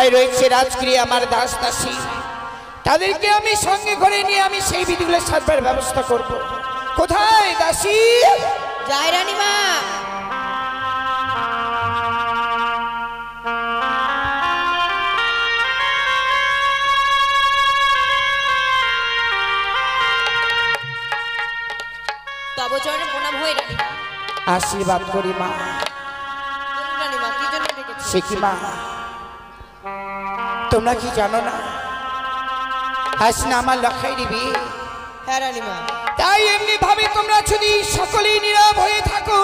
তাই রয়েছে রাজগৃহে আমার দাস দাসী, তাদেরকে আমি সঙ্গে করে নিয়ে আমি সেই বিধিগুলো সারবার ব্যবস্থা করব। কোথায় দাসী? জয় রানীমা। তব চরণে প্রণাম হই রানীমা। আশীর্বাদ করি মা। রানীমা কি জন্য ডেকেছো? সে কি মা, তোমরা কি জানো না আজ না আমার লখাই দিবি? হ্যাঁ রানীমা। তাই এমনি ভাবে তোমরা যদি সকলেই নীরব হয়ে থাকো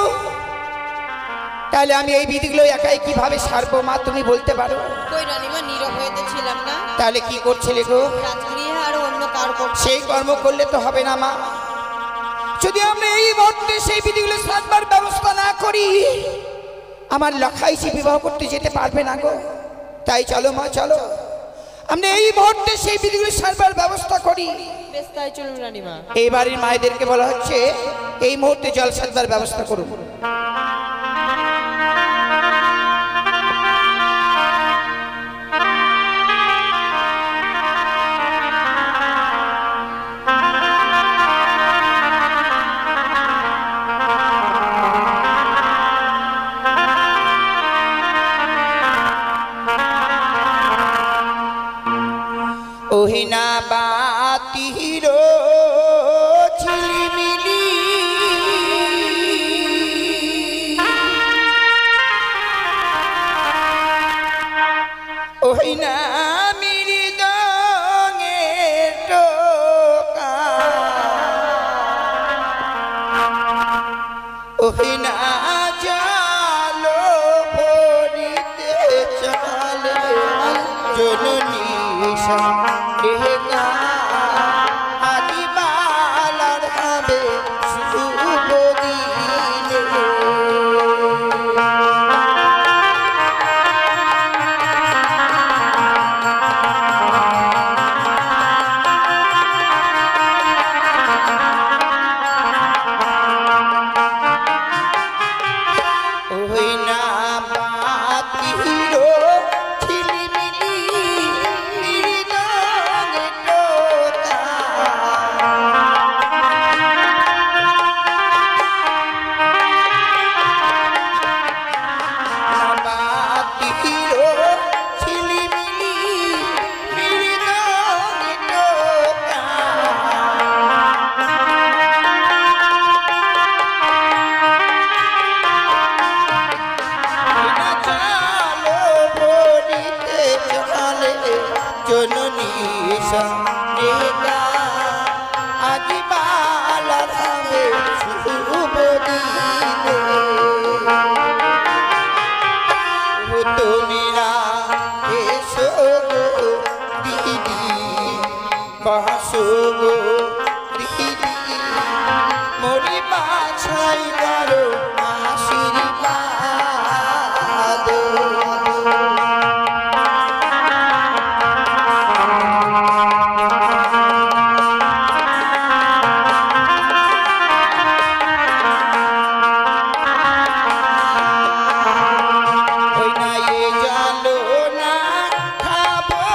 তাহলে আমি এই বিধিগুলো একাই কিভাবে সারবো মা, তুমি বলতে পারো? কই রানীমা, নীরব হয়ে তো ছিলাম না। তাহলে কি করছিলে গো? রাজগৃহে আরো অন্য কার করছে। সেই কর্ম করলে তো হবে না মা। যদি আমরা এই মুহূর্তে সেই বিধিগুলো সারবার ব্যবস্থা না করি আমার লখাই সে বিবাহ করতে যেতে পারবে না গো। তাই চলো মা, চলো আমরা এই মুহূর্তে সেই বিধিগুলো সারবার ব্যবস্থা করি। বেশ, তাই চলুন রানীমা। এই বাড়ির মায়েদেরকে বলা হচ্ছে এই মুহূর্তে জল সারবার ব্যবস্থা করুন। ওহিনা বাতির ঝিলিমিলি ওহিনা মৃদঙ্গের টোকা ওহিনা জালো ভরিতে চলে জননী আদিবালার হবে শুভ দিনে। ওই না বাতির ঝিলিমিলি মৃদঙ্গে টোকা বাতির ঝিলিমিলি মৃদঙ্গে টোকা চালো ভরিতে চলে জননী সঙ্গীতা আদিবালার হবে শুভ দিনে। তুমিরা এসো গো দিদি, বসো গো দিদি, মরি বাছাই করো আশীর্বাদ। ওই না এ জালো না খাবো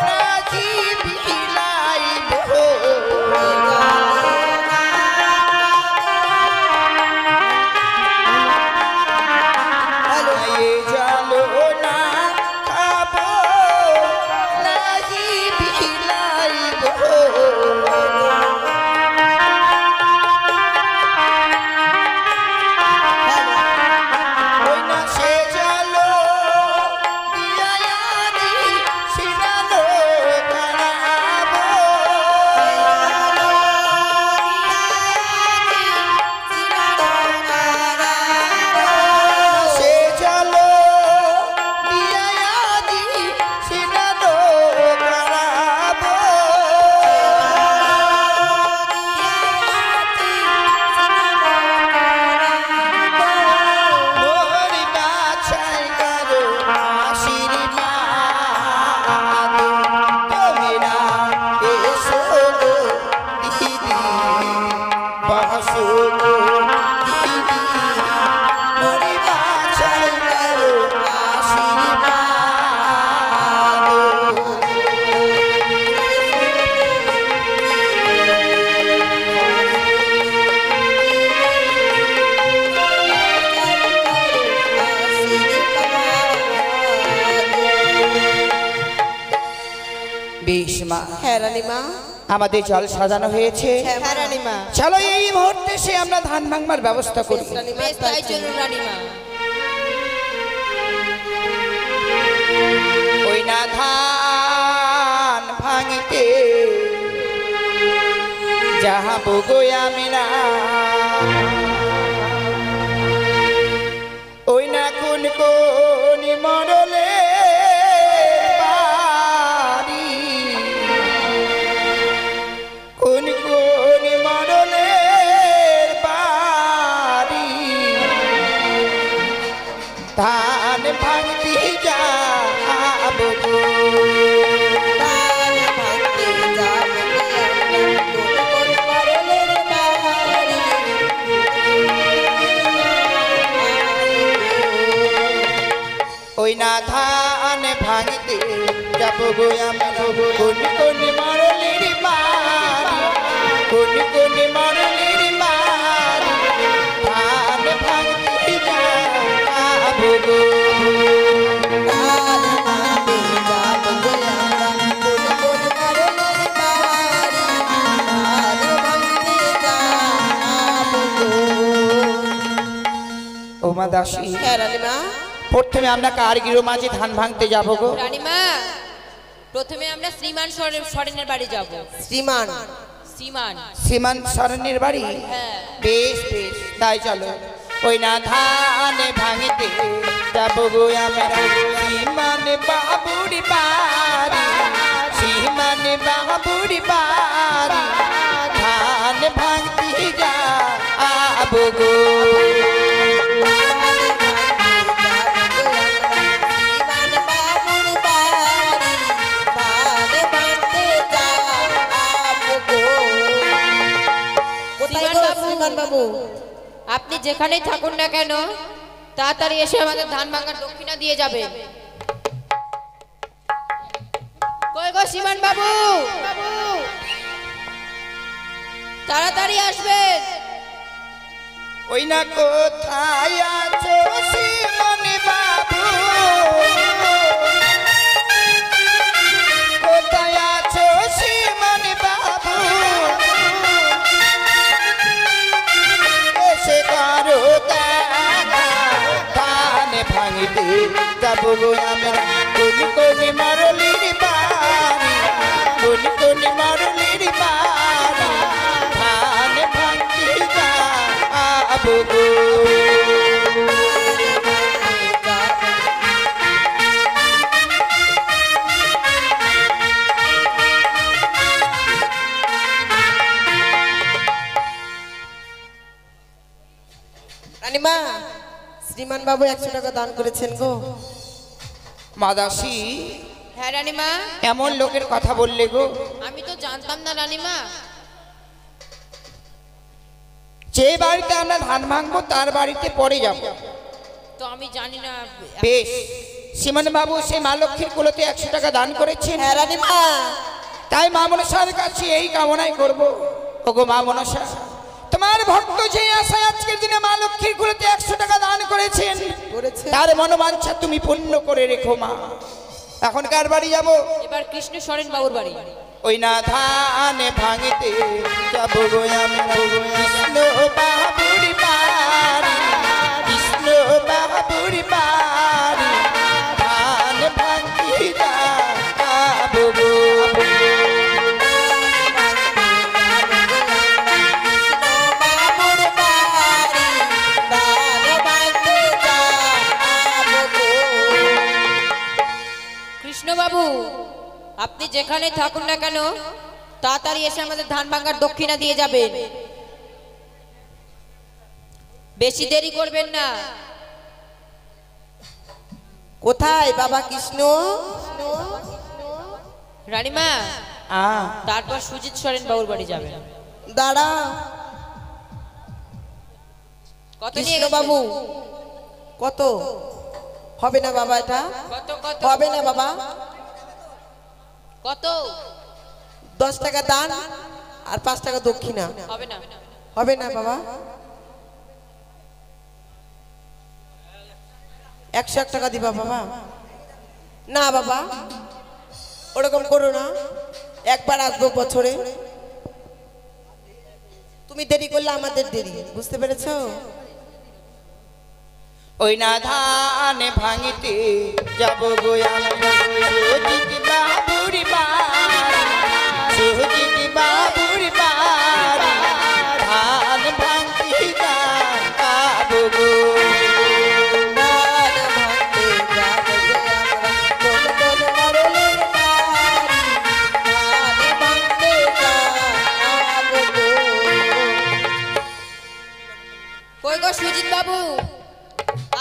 না জিবিলাইবো বেশ মা, হ্যাঁ রানীমা। আমাদের জল সাজানো হয়েছে, হ্যাঁ রানীমা। চলো এই মুহূর্তে সে আমরা ধান ভাঙবার ব্যবস্থা করি। বেশ তাই চলুন রানীমা। ওই না ধান ভাঙিতে যাহা বগোয়া মেলা, ওই না কোন কোন মরলে বাড়ি, কোন কোন মরলে বাড়ি, ধান ভাঙতে যাবো গো। ওই না ধান ভাঙতে যাবো গো আমরা, কোন কোন মরলের বাড়ি, কোন কোন মরলের বাড়ি, ধান ভাঙতে যাবো গো। ওমা দাসী, হ্যাঁ রানীমা। প্রথমে আমরা কার গৃহ মাঝে ধান ভাঙতে যাবো গো? রানীমা, প্রথমে আমরা শ্রীমান সরেনের বাড়ি যাব। শ্রীমান শ্রীমান শ্রীমান সরণের বাড়ি? হ্যাঁ। বেশ বেশ, তাই চলো। ওই না ধান ভাঙতে যাবো গো আমরা, শ্রীমান বাবুর বাড়ি, শ্রীমান বাবুর বাড়ি, ধান ভাঙতে যাবো গো। বাবু, আপনি যেখানেই থাকুন না কেন তাড়াতাড়ি এসে আমাদের ধান ভাঙার দক্ষিণা দিয়ে যাবে। কই গো শ্রীমান বাবু, তাড়াতাড়ি আসবেন। ওই না কোথায় আছো শ্রীমান বাবু, কোথায় আছো শ্রীমান বাবু, এসে করো দেখা, ধান ভাঙিতে যাবো গো আমরা, কোন কোন মরলির বাড়ি, কোন কোন মরলির বাড়ি, ধান ভাঙতে যাবো গো। রানীমা, শ্রীমান বাবু 100 টাকা দান করেছেন গো। মাদাসী, হ্যাঁ রানীমা। এমন লোকের কথা বললে গো? আমি তো জানতাম না রানীমা। যে বাড়িতে আমরা ধান ভাঙবো তার বাড়িতে পরে যাব। তো আমি জানি না। বেশ, শ্রীমান বাবু সে মা লক্ষ্মীর কুলতে 100 টাকা দান করেছেন, হ্যাঁ রানীমা। তাই মা মনসার কাছে এই কামনাই করবো, ওগো মা মনসা, তোমার ভক্ত যে আশায় আজকের দিনে মা লক্ষ্মীর কুলতে 100 টাকা দান করেছেন, তার মনোবাঞ্ছা তুমি পূর্ণ করে রেখো মা। এখন কার বাড়ি যাব? এবার কৃষ্ণ সরেন বাবুর বাড়ি। ওই না ধান ভাঙিতে যাবো গো আমরা, কৃষ্ণ বাবুর বাড়ি, কৃষ্ণ বাবুর বাড়ি, ধান ভাঙতে যাবো গো। কৃষ্ণবাবু, আপনি যেখানে থাকুন না কেন তাড়াতাড়ি এসে আমাদের ধান ভাঙার দক্ষিণা দিয়ে যাবেন। বেশি দেরি করবেন না। কোথায় বাবা কৃষ্ণ? রানীমা, তারপর সুজিত সরেন বাবুর বাড়ি যাবেন। দাঁড়া কত নিয়ে কৃষ্ণ গেছেন? বাবু, কত হবে না বাবা? এটা কত কত হবে না বাবা। কত? 10 টাকা দান আর 5 টাকা দক্ষিণা। হবে না। হবে না বাবা। 101 টাকা দিবা বাবা? না বাবা, ওরকম করো না। একবার আসবো বছরে, তুমি দেরি করলে আমাদের দেরি, বুঝতে পেরেছো? ওই না ধান ভাঙিতে যাব গো আমি সুজিত বাবুর বাড়ি, সুজিত বাবুর বাড়ি ধান ভাঙতে যাব গো। ধান ভাঙতে যাবো গো আমরা, কোন কোন মরলের বাড়ি, ধান ভাঙতে যাবো গো। কই গো সুজিত বাবু,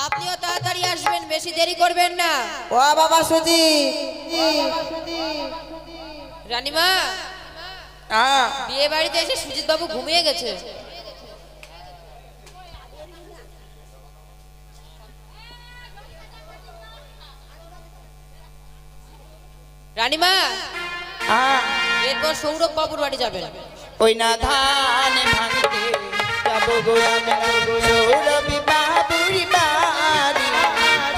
আপনিও তাড়াতাড়ি আসবেন, বেশি দেরি করবেন না। ও বাবা সুজি, রানীমা, বিয়ে বাড়িতে এসে সুজিত বাবু ঘুমিয়ে গেছে। রানীমা, এরপর সৌরভ বাবুর বাড়ি যাবেন। ওই না ধান ভাঙিতে যাব গো আমি সৌরভ বাবুর বাড়ি,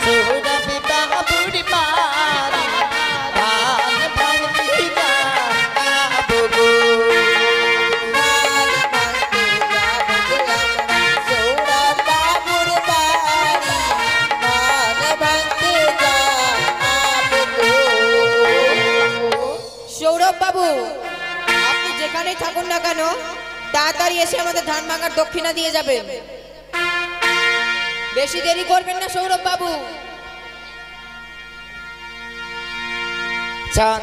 সৌরভ বাবুর বাড়ি ধান ভাঙতে যাব গো। ধান ভাঙতে যাবো গো আমরা, সৌরভ বাবুর বাড়ি, ধান ভাঙতে যাবো গো। সৌরভ বাবু, আপনি যেখানেই থাকুন না কেন তাড়াতাড়ি এসে আমাদের ধান ভাঙার দক্ষিণা দিয়ে যাবেন। বেশি দেরি করবেন না সৌরভ বাবু। চাঁদ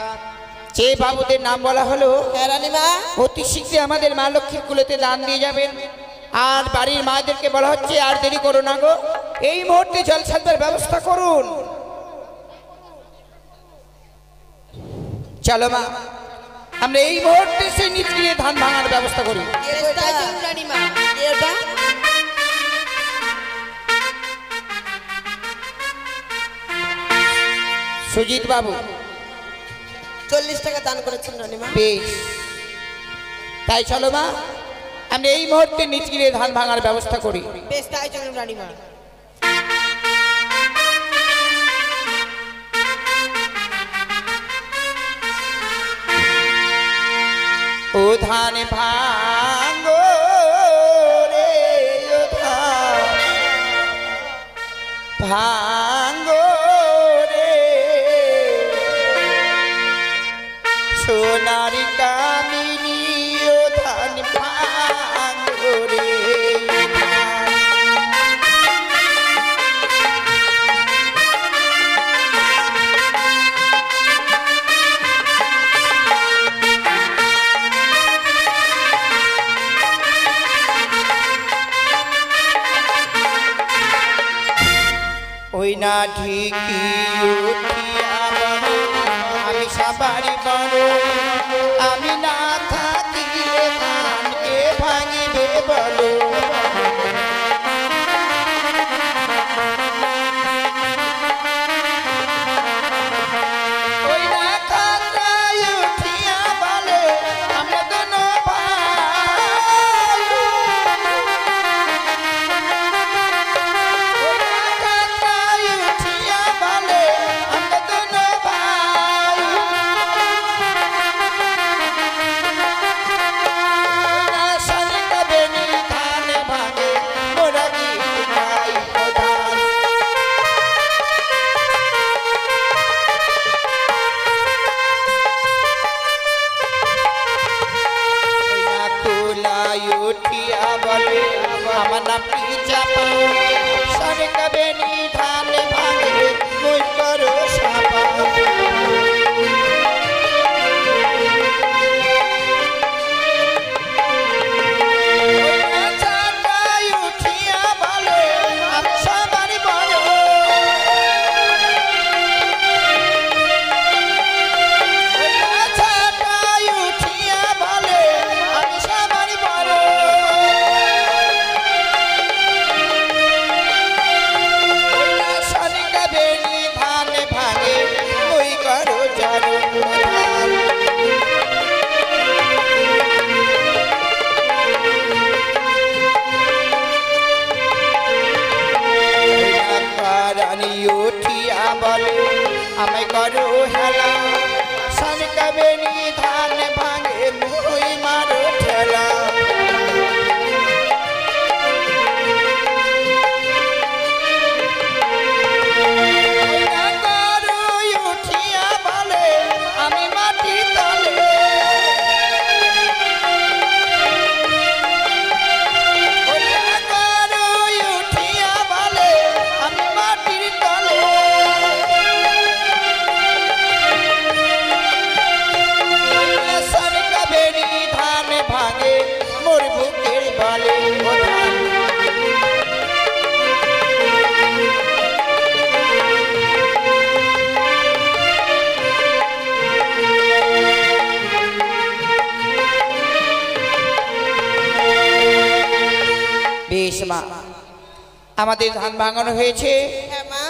যে বাবুদের নাম বলা হলো হ্যাঁ রানীমা, অতি শীঘ্রই আমাদের মা লক্ষ্মীর কুলেতে দান দিয়ে যাবেন। আর বাড়ির মায়েদেরকে বলা হচ্ছে আর দেরি করো না গো, এই মুহূর্তে জল ছাড়বার ব্যবস্থা করুন। চলো মা, আমরা এই মুহূর্তে সেই নিচে ধান ভাঙার ব্যবস্থা করি। তাই চলুন রানীমা। এটা সুজিত বাবু 40 টাকা দান করেছেন রানীমা। বেশ, তাই চলো মা, আমরা এই মুহূর্তে নিচে ধান ভাঙার ব্যবস্থা করি। বেশ, তাই চলুন রানীমা। ও ধান ভাঙো রে, ও ধান ভাঙো রে, সোনারি কামিনী ও ধান ভাঙো রে। ওই না ঢিকি উঠিয়া বলো আমি সবারই বড়, আমি না থাকিলে ধানকে ভাঙিবে বলো। ওই না খাতায় উঠিয়া বলে আমরা দোনো ভাই, ওই না খাতায় উঠিয়া বলে আমরা দোনো ভাই, ওই না সরকা বেনি ধান ভাঙে মোরা গীত গাই প্রধান। ওই না কুলাই উঠিয়া বলে আমার নাম পিচাপা, সরকা বেনি ধান ভাঙে মই করো সাপা। ওই না চাকায় উঠিয়া বলে আমি সবারই বড়, ওই না চাকায় উঠিয়া বলে আমি সবারই বড়। ওই না সরকা বেনি ধান ভাঙে মই করো জড় প্রধান। রানী উঠিয়া বলে আমায় করো হেলা, সানিকা বেনি ধান ভাঙে মুই মারো ঠেলা আমি মাটির তলে উঠিয়া বলে আমি মাটির তলে সরকা বেরি ধান ভাঙে মোর বুকের বলে ও ধান বেশ মা আমাদের ধান ভাঙানো হয়েছে হ্যাঁ মা,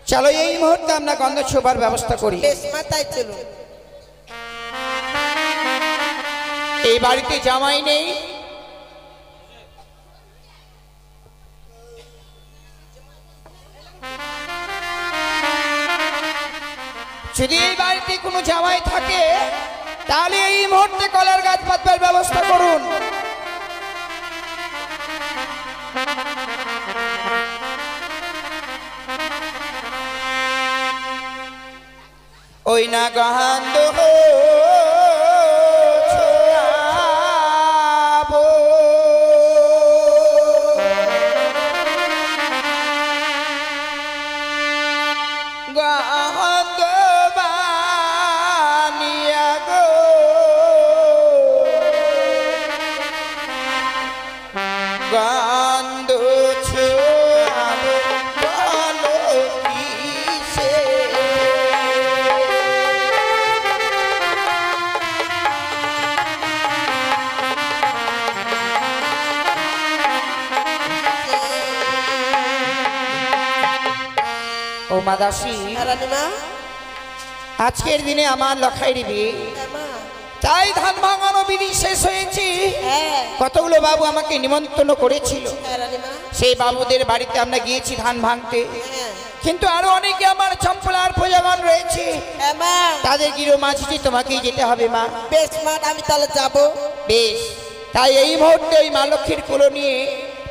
চলো এই মুহূর্তে আমরা গন্ধ ছোবার ব্যবস্থা করি বেশ মা, তাই চলুন। এই বাড়িতে জামাই নেই যদি এই বাড়িতে কোনো জামাই থাকে তাহলে এই মুহূর্তে কলার গাছ পাতবার ব্যবস্থা করুন ওই না গন্ধ ছোঁয়াবো গন্ধ বানিয়া গো গন্ধ ছোঁয়াবো বলো কিসে ও মাদাসী হ্যাঁ রানীমা, আজকের দিনে আমার লখাই দিবি হ্যাঁ মা, তাই ধান ভাঙানো বিধি শেষ হয়েছে হ্যাঁ কতগুলো বাবু আমাকে নিমন্ত্রণ করেছিল হ্যাঁ রানীমা, সেই বাবুদের বাড়িতে আমরা গিয়েছি ধান ভাঙতে হ্যাঁ কিন্তু আরো অনেকে আমার চম্পলার প্রজাগণ রয়েছে হ্যাঁ মা, তাদের গিরো মাঝিটি তোমাকেই যেতে হবে মা বেশ মা, আমি তাহলে যাবো। বেশ তাই এই মুহূর্তে ওই মা লক্ষ্মীর কুলো নিয়ে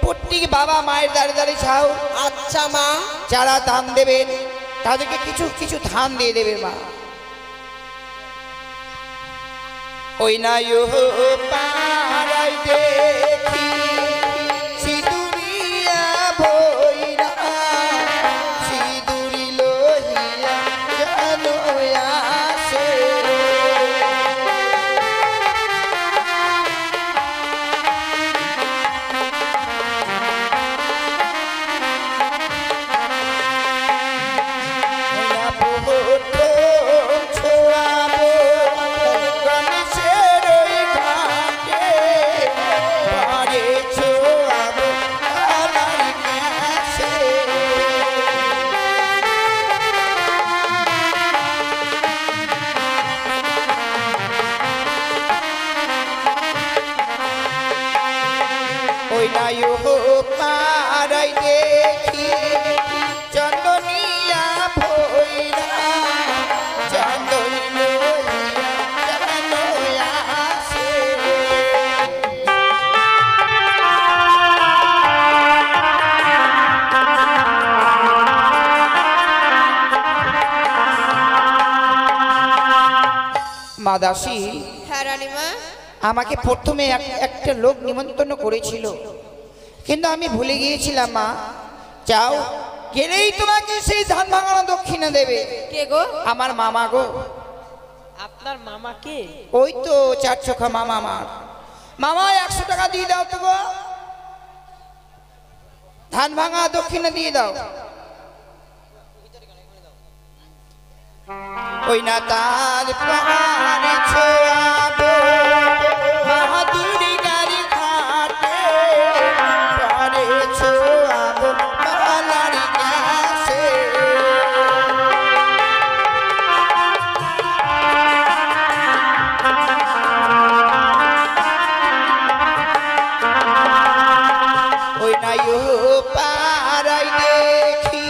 প্রত্যেক বাবা মায়ের দাঁড়িয়ে দাঁড়িয়ে যাও আচ্ছা মা, যারা ধান দেবেন তাদেরকে কিছু কিছু ধান দিয়ে দেবে মা ওই না পাড়াই দেখি সিঁদুরিয়া ভৈরা সিঁদুরি লহিয়া জানো আসে ওই নায়ু পাড়াই দেখি চন্দনিয়া ভৈরা চন্দনী লইয়া জানো আসে মাদাসী হ্যাঁ রানীমা, আমাকে প্রথমে একটা লোক নিমন্ত্রণ করেছিল কিন্তু আমি ভুলে গিয়েছিলাম মা যাও গেলেই তোমাকে সেই ধান ভাঙানো দক্ষিণা দেবে কে গো? আমার মামা গো আপনার মামা কে? ওই তো চার চোখা মামা আমার মামা 100 টাকা দিয়ে দাও তো গো ধান ভাঙা দক্ষিণা দিয়ে দাও ওই না তার পাহাড়ে ছোঁয়াবো বাহাদুরি গাড়ি ঘাটে পারে ছোঁয়াবো বালারি কাছে ওই নাই পাড়াই দেখি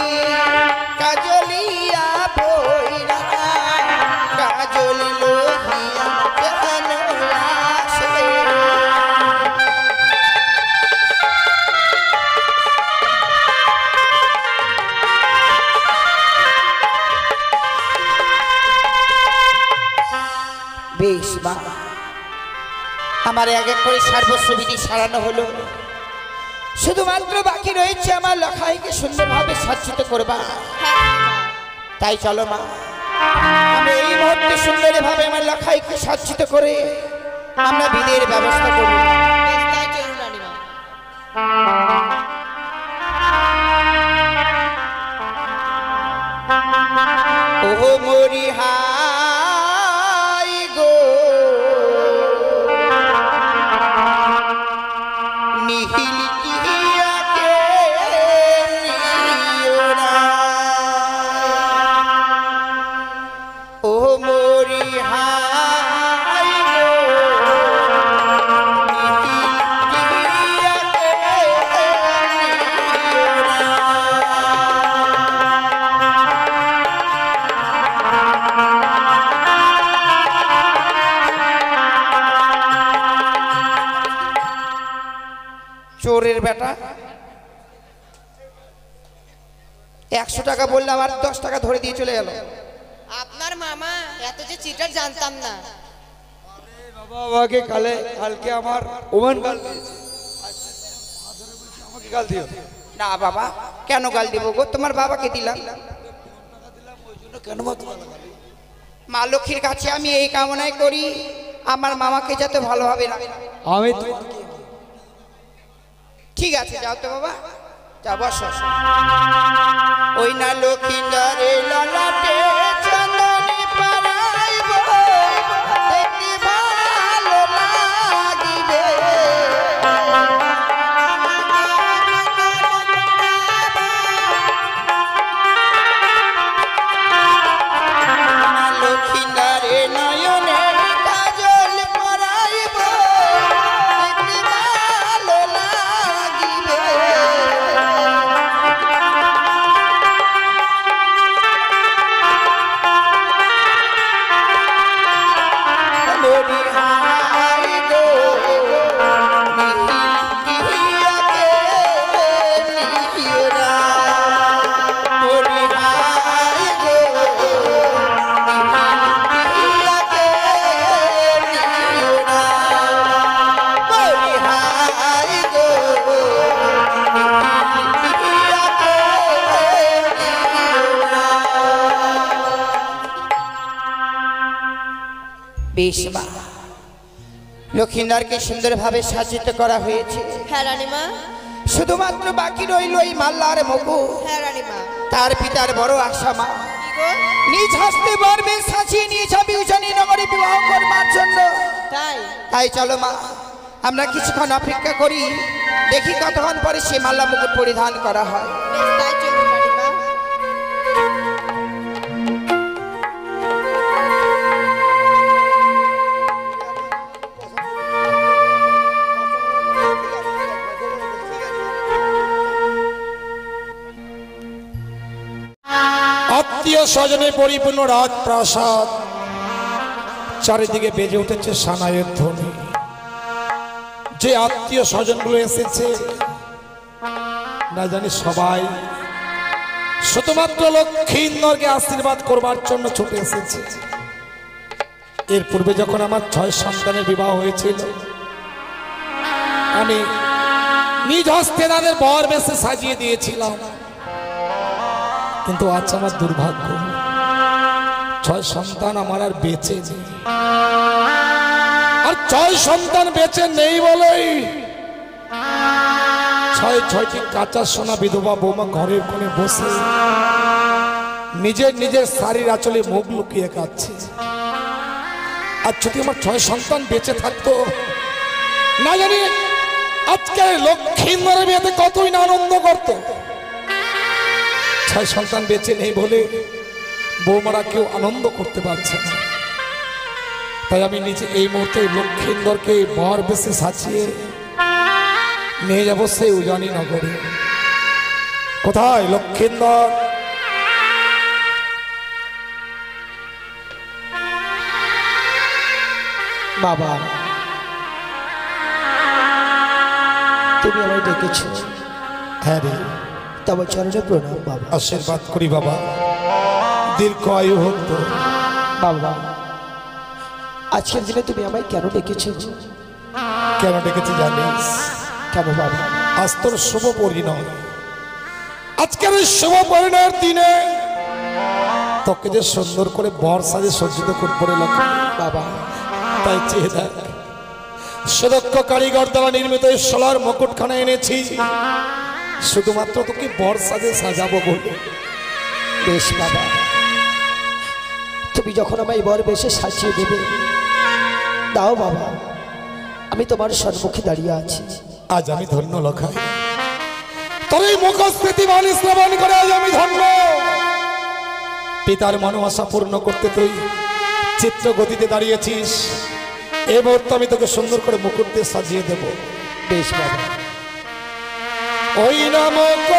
কাজলিয়া ভৈরা কাজল বেশ মা, আমার এক এক করে সর্বস্ব বিধি সারানো হলো। শুধুমাত্র বাকি রয়েছে আমার লখাইকে সুন্দরভাবে সজ্জিত করবা। তাই চলো মা, আমরা এই মুহূর্তে সুন্দরভাবে আমার লখাইকে সজ্জিত করে আমরা বিদের ব্যবস্থা করব। বেশ, তাই চলুন রানীমা। ও মরি হাই গো নিহিল কিয়াকে নিও না। ও মরি হাই গো নিহিল কিয়াকে নিও না। চোরের বেটা 100 টাকা বললাম আর 10 টাকা ধরে দিয়ে চলে গেল। আপনার মামা এত যে চিটার জানতাম না। বাবা আমাকে কালকে আমার ওমান গাল দিয়েছে, আমাকে গাল দিও না বাবা, কেন গাল দিব গো? তোমার বাবাকে দিলাম। কেন মা তোমার গাল? মা লক্ষ্মীর কাছে আমি এই কামনাই করি আমার মামাকে যাতে ভালোভাবে রাখে। আমি ঠিক আছে, যাও তো বাবা, যাও বসো। ওই না লক্ষ্মীন্দরে ললাটে চন্দনী পরাইব, দেখতে ভালো লাগিবে। লক্ষ্মীন্দরে নয়নে কাজল পরাইব, দেখতে ভালো লাগিবে। মরি হাই গো নিহিল কিয়াকে নিও না। মরি হাই গো নিহিল কিয়াকে নিও না। মরি হাই গো নিহিল কিয়াকে নিও না। বেশ মা, লক্ষ্মীনারকে সুন্দরভাবে সাজিত করা হয়েছে। হ্যাঁ রানীমা। শুধুমাত্র বাকি রইল এই মাল্লার মগু। হ্যাঁ রানীমা। তার পিতার বড় আশা মা, কি গো? নিজ হস্তে বরবে সাজিয়ে নিয়ে যাবে উজানি নগরে বিবাহ করবার জন্য। তাই? তাই চলো মা, আমরা কিছুক্ষণ অপেক্ষা করি, দেখি কতক্ষণ পরে সে মাল্লা মুকুট পরিধান করা হয়। বেশ, তাই চলুন রানীমা। আত্মীয় স্বজনে পরিপূর্ণ রাজপ্রাসাদ, চারিদিকে বেজে উঠেছে সানাইয়ের ধ্বনি। যে আত্মীয় স্বজনগুলো এসেছে না জানি সবাই শুধুমাত্র লক্ষ্মীন্দরকে আশীর্বাদ করবার জন্য ছুটে এসেছে। এর পূর্বে যখন আমার 6 সন্তানের বিবাহ হয়েছিল, আমি নিজ হস্তে তাদের বর বেশে সাজিয়ে দিয়েছিলাম। কিন্তু আজ আমার দুর্ভাগ্য, 6 সন্তান আমার আর বেঁচে নেই। আর 6 সন্তান বেঁচে নেই বলেই 6টি কাঁচা সোনা বিধবা বৌমা ঘরের কোণে বসে নিজের শাড়ির আঁচলে মুখ লুকিয়ে কাঁদছে। আর যদি আমার 6 সন্তান বেঁচে থাকতো, না জানি আজকে লক্ষ্মীন্দরের বিয়েতে কতই না আনন্দ করতো। 6 সন্তান বেঁচে নেই বলে বৌমারা কেউ আনন্দ করতে পারছে না। তাই আমি নিজে এই মুহূর্তে লক্ষ্মীন্দরকে বর বেশে সাজিয়ে নিয়ে যাবো সেই উজানি নগরে। কোথায় লক্ষ্মীন্দর? বাবা, তুমি আমায় ডেকেছো? হ্যাঁ রে, তবে চরণে প্রণাম বাবা। আশীর্বাদ করি বাবা, দীর্ঘ আয়ু হোক তো। বাবা, আজকের দিনে তুমি আমায় কেন ডেকেছো? কেন ডেকেছি জানিস? কেন বাবা? আজ তোর শুভ পরিণয়। আজকের এই শুভ পরিণয়ের দিনে তোকে যে সুন্দর করে বর সাজে সজ্জিত করবো রে লক্ষ্মী বাবা তাই চেয়ে দেখ, সুদক্ষ কারিগর দ্বারা নির্মিত এই সোলার মুকুটখানা এনেছি শুধুমাত্র তোকে বর সাজে সাজাবো বলে। বেশ বাবা, তুমি যখন আমায় বর বেশে সাজিয়ে দেবে দাও বাবা, আমি তোমার সম্মুখে দাঁড়িয়ে আছি। আজ আমি ধন্য লখাই, তোর এই মুখস্থিতি বাণী শ্রবণ করে আজ আমি ধন্য। পিতার মনোবাসা পূর্ণ করতে তুই চিত্র গতিতে দাঁড়িয়েছিস, এই মুহূর্তে আমি তোকে সুন্দর করে মুকুট দিয়ে সাজিয়ে দেব। বেশ বাবা। ওই নামক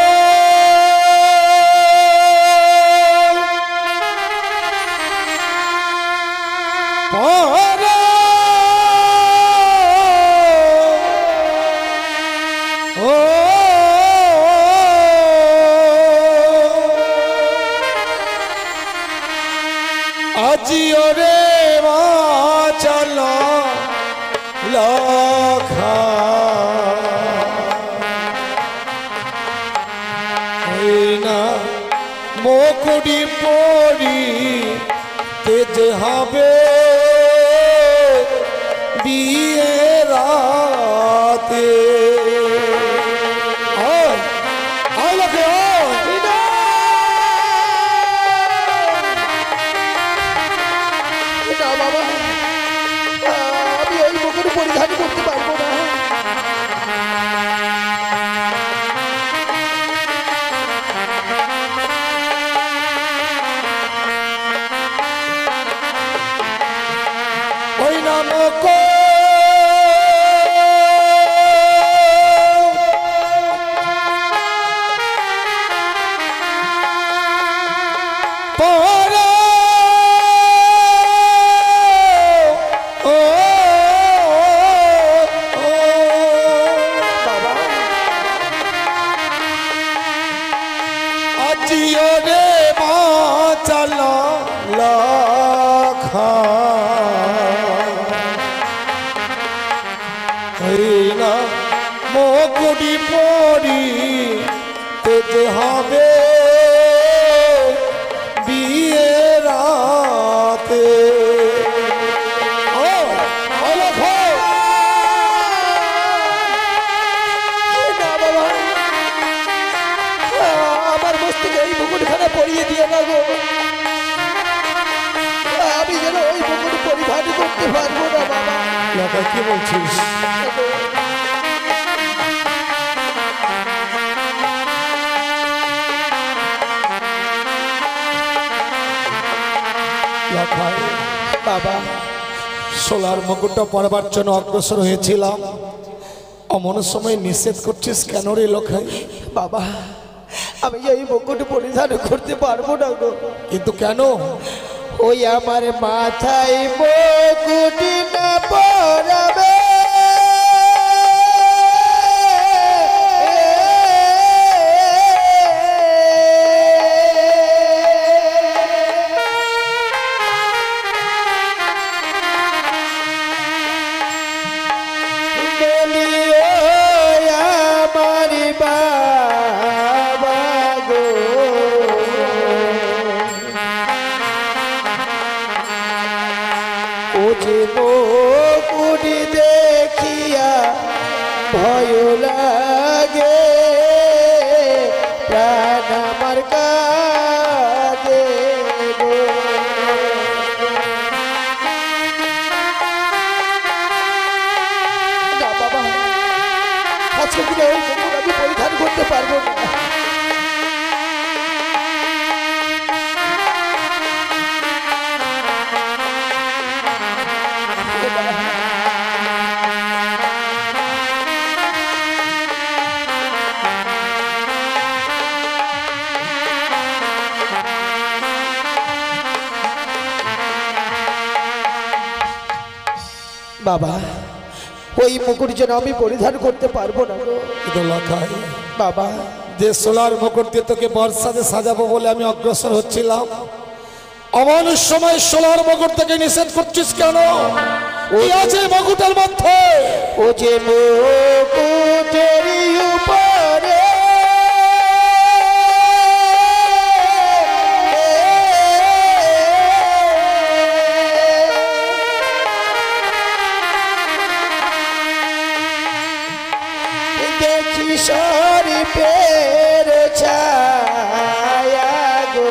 আজিও রে মা চলো লখা না মুকুটি পরি তেজ হবে বিয়ে রাতে। আমি ওই মুকুট পরিধান করতে পারবো না। ওই নামক আজিও রে মা চলো লখা না মুকুটি পরি তেতে হবে বিয়ে রাতে। আমার মস্তকে এই মুকুটখানা পরিয়ে দিয়ে না গো, আমি যেন ওই মুকুট পরিধান করতে পারবো না বাবা। লতা কি বলছিস? বাবা সোলার মুকুটটা পরবার জন্য অগ্রসর হয়েছিলাম, অমন সময় নিষেধ করছিস কেন রে লখাই? বাবা আমি এই মুকুট পরিধান করতে পারবো না গো। কিন্তু কেন? ওই আমার মাথায় মুকুট না পরাবে মুকুটি দেখিয়া ভয় লাগে প্রাণ আমার কাঁদে গো। না বাবা, আজকে দিনে ওই মুকুট আমি পরিধান করতে পারবো না। বাবা ওই মুকুট যেন আমি পরিধান করতে পারবো না গো। বাবা যে সোলার মুকুট দিয়ে তোকে বর্ষাতে সাজাবো বলে আমি অগ্রসর হচ্ছিলাম, অমন সময় সোলার মুকুট থেকে নিষেধ করছিস কেন? কি আছে মুকুটের মধ্যে? ও যে মুকুটের উপরে দেখি সর্পের ছায়া গো,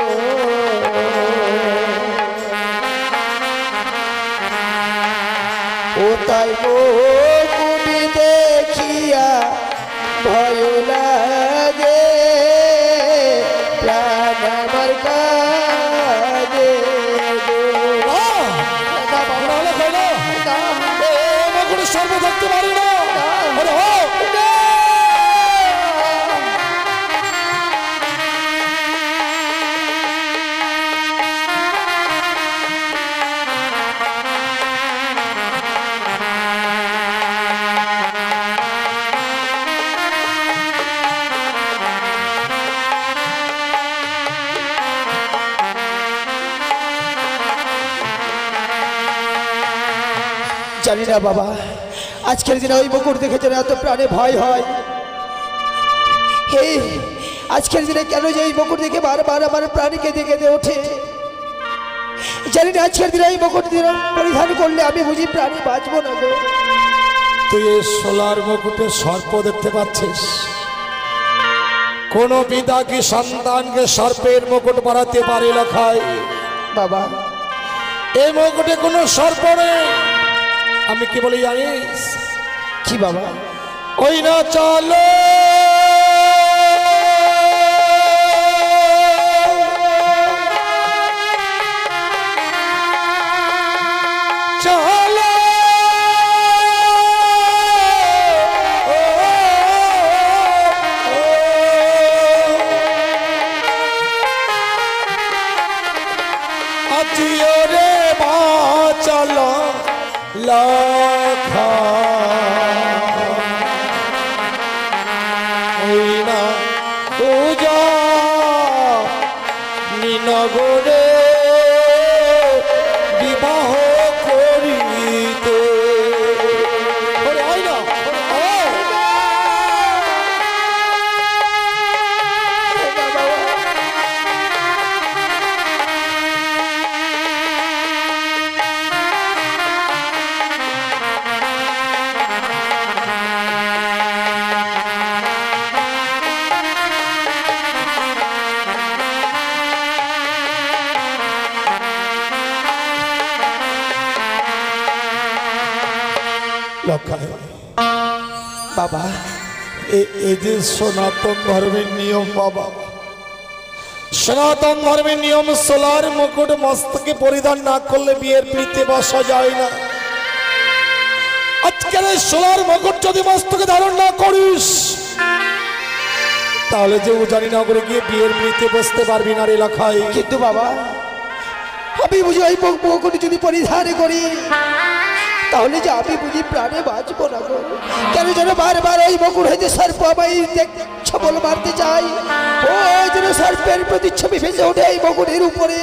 ও তাই মুকুট দেখিয়া ভয় লাগে, প্রাণ আমার কাঁদে গো। মুকুটের সর্ব দেখতে পারি না। আরে হো! জানি না বাবা, আজকের দিনে ওই মুকুট দেখে যেন এত প্রাণে ভয় হয়। এই আজকের দিনে কেন যে এই মুকুট দেখে বারবার আমার প্রাণী কেঁদে কেঁদে ওঠে। জানি না আজকের দিনে এই মুকুট পরিধান করলে আমি বুঝি প্রাণী বাঁচবো না গো। তুই এই সোলার মুকুটে সর্প দেখতে পাচ্ছিস? কোন পিতা কি সন্তানকে সর্পের মুকুট পরাতে পারে লখাই? বাবা, এই মুকুটে কোনো সর্প নেই। আমি কি বলি জানিস? কি বাবা? ওই না চলো চলো আজিও রে মা চলো লখা ওই না পূজা নিনগরে বিবাহ করিতে। ওরে হয় না? বাবা, এই যে সনাতন ধর্মের নিয়ম বাবা, সনাতন ধর্মের নিয়ম সোলার মুকুট মস্তকে পরিধান না করলে বিয়ের পিড়িতে বসা যায় না। আজকের এই সোলার মুকুট যদি মস্তকে ধারণ না করিস তাহলে যে উজানি নগরে গিয়ে বিয়ের পিড়িতে বসতে পারবি না রে লখাই। কিন্তু বাবা, আমি বুঝি ওই মুকুট যদি পরিধান করি তাহলে যে আমি বুঝি প্রাণে বাঁচবো না গো। কেন যেন বারবার ওই মুকুট হইতে সর্প আমায় ছবল মারতে চাই। ওই যেন সর্পের প্রতিচ্ছবি ভেসে ওঠে এই মুকুটের উপরে।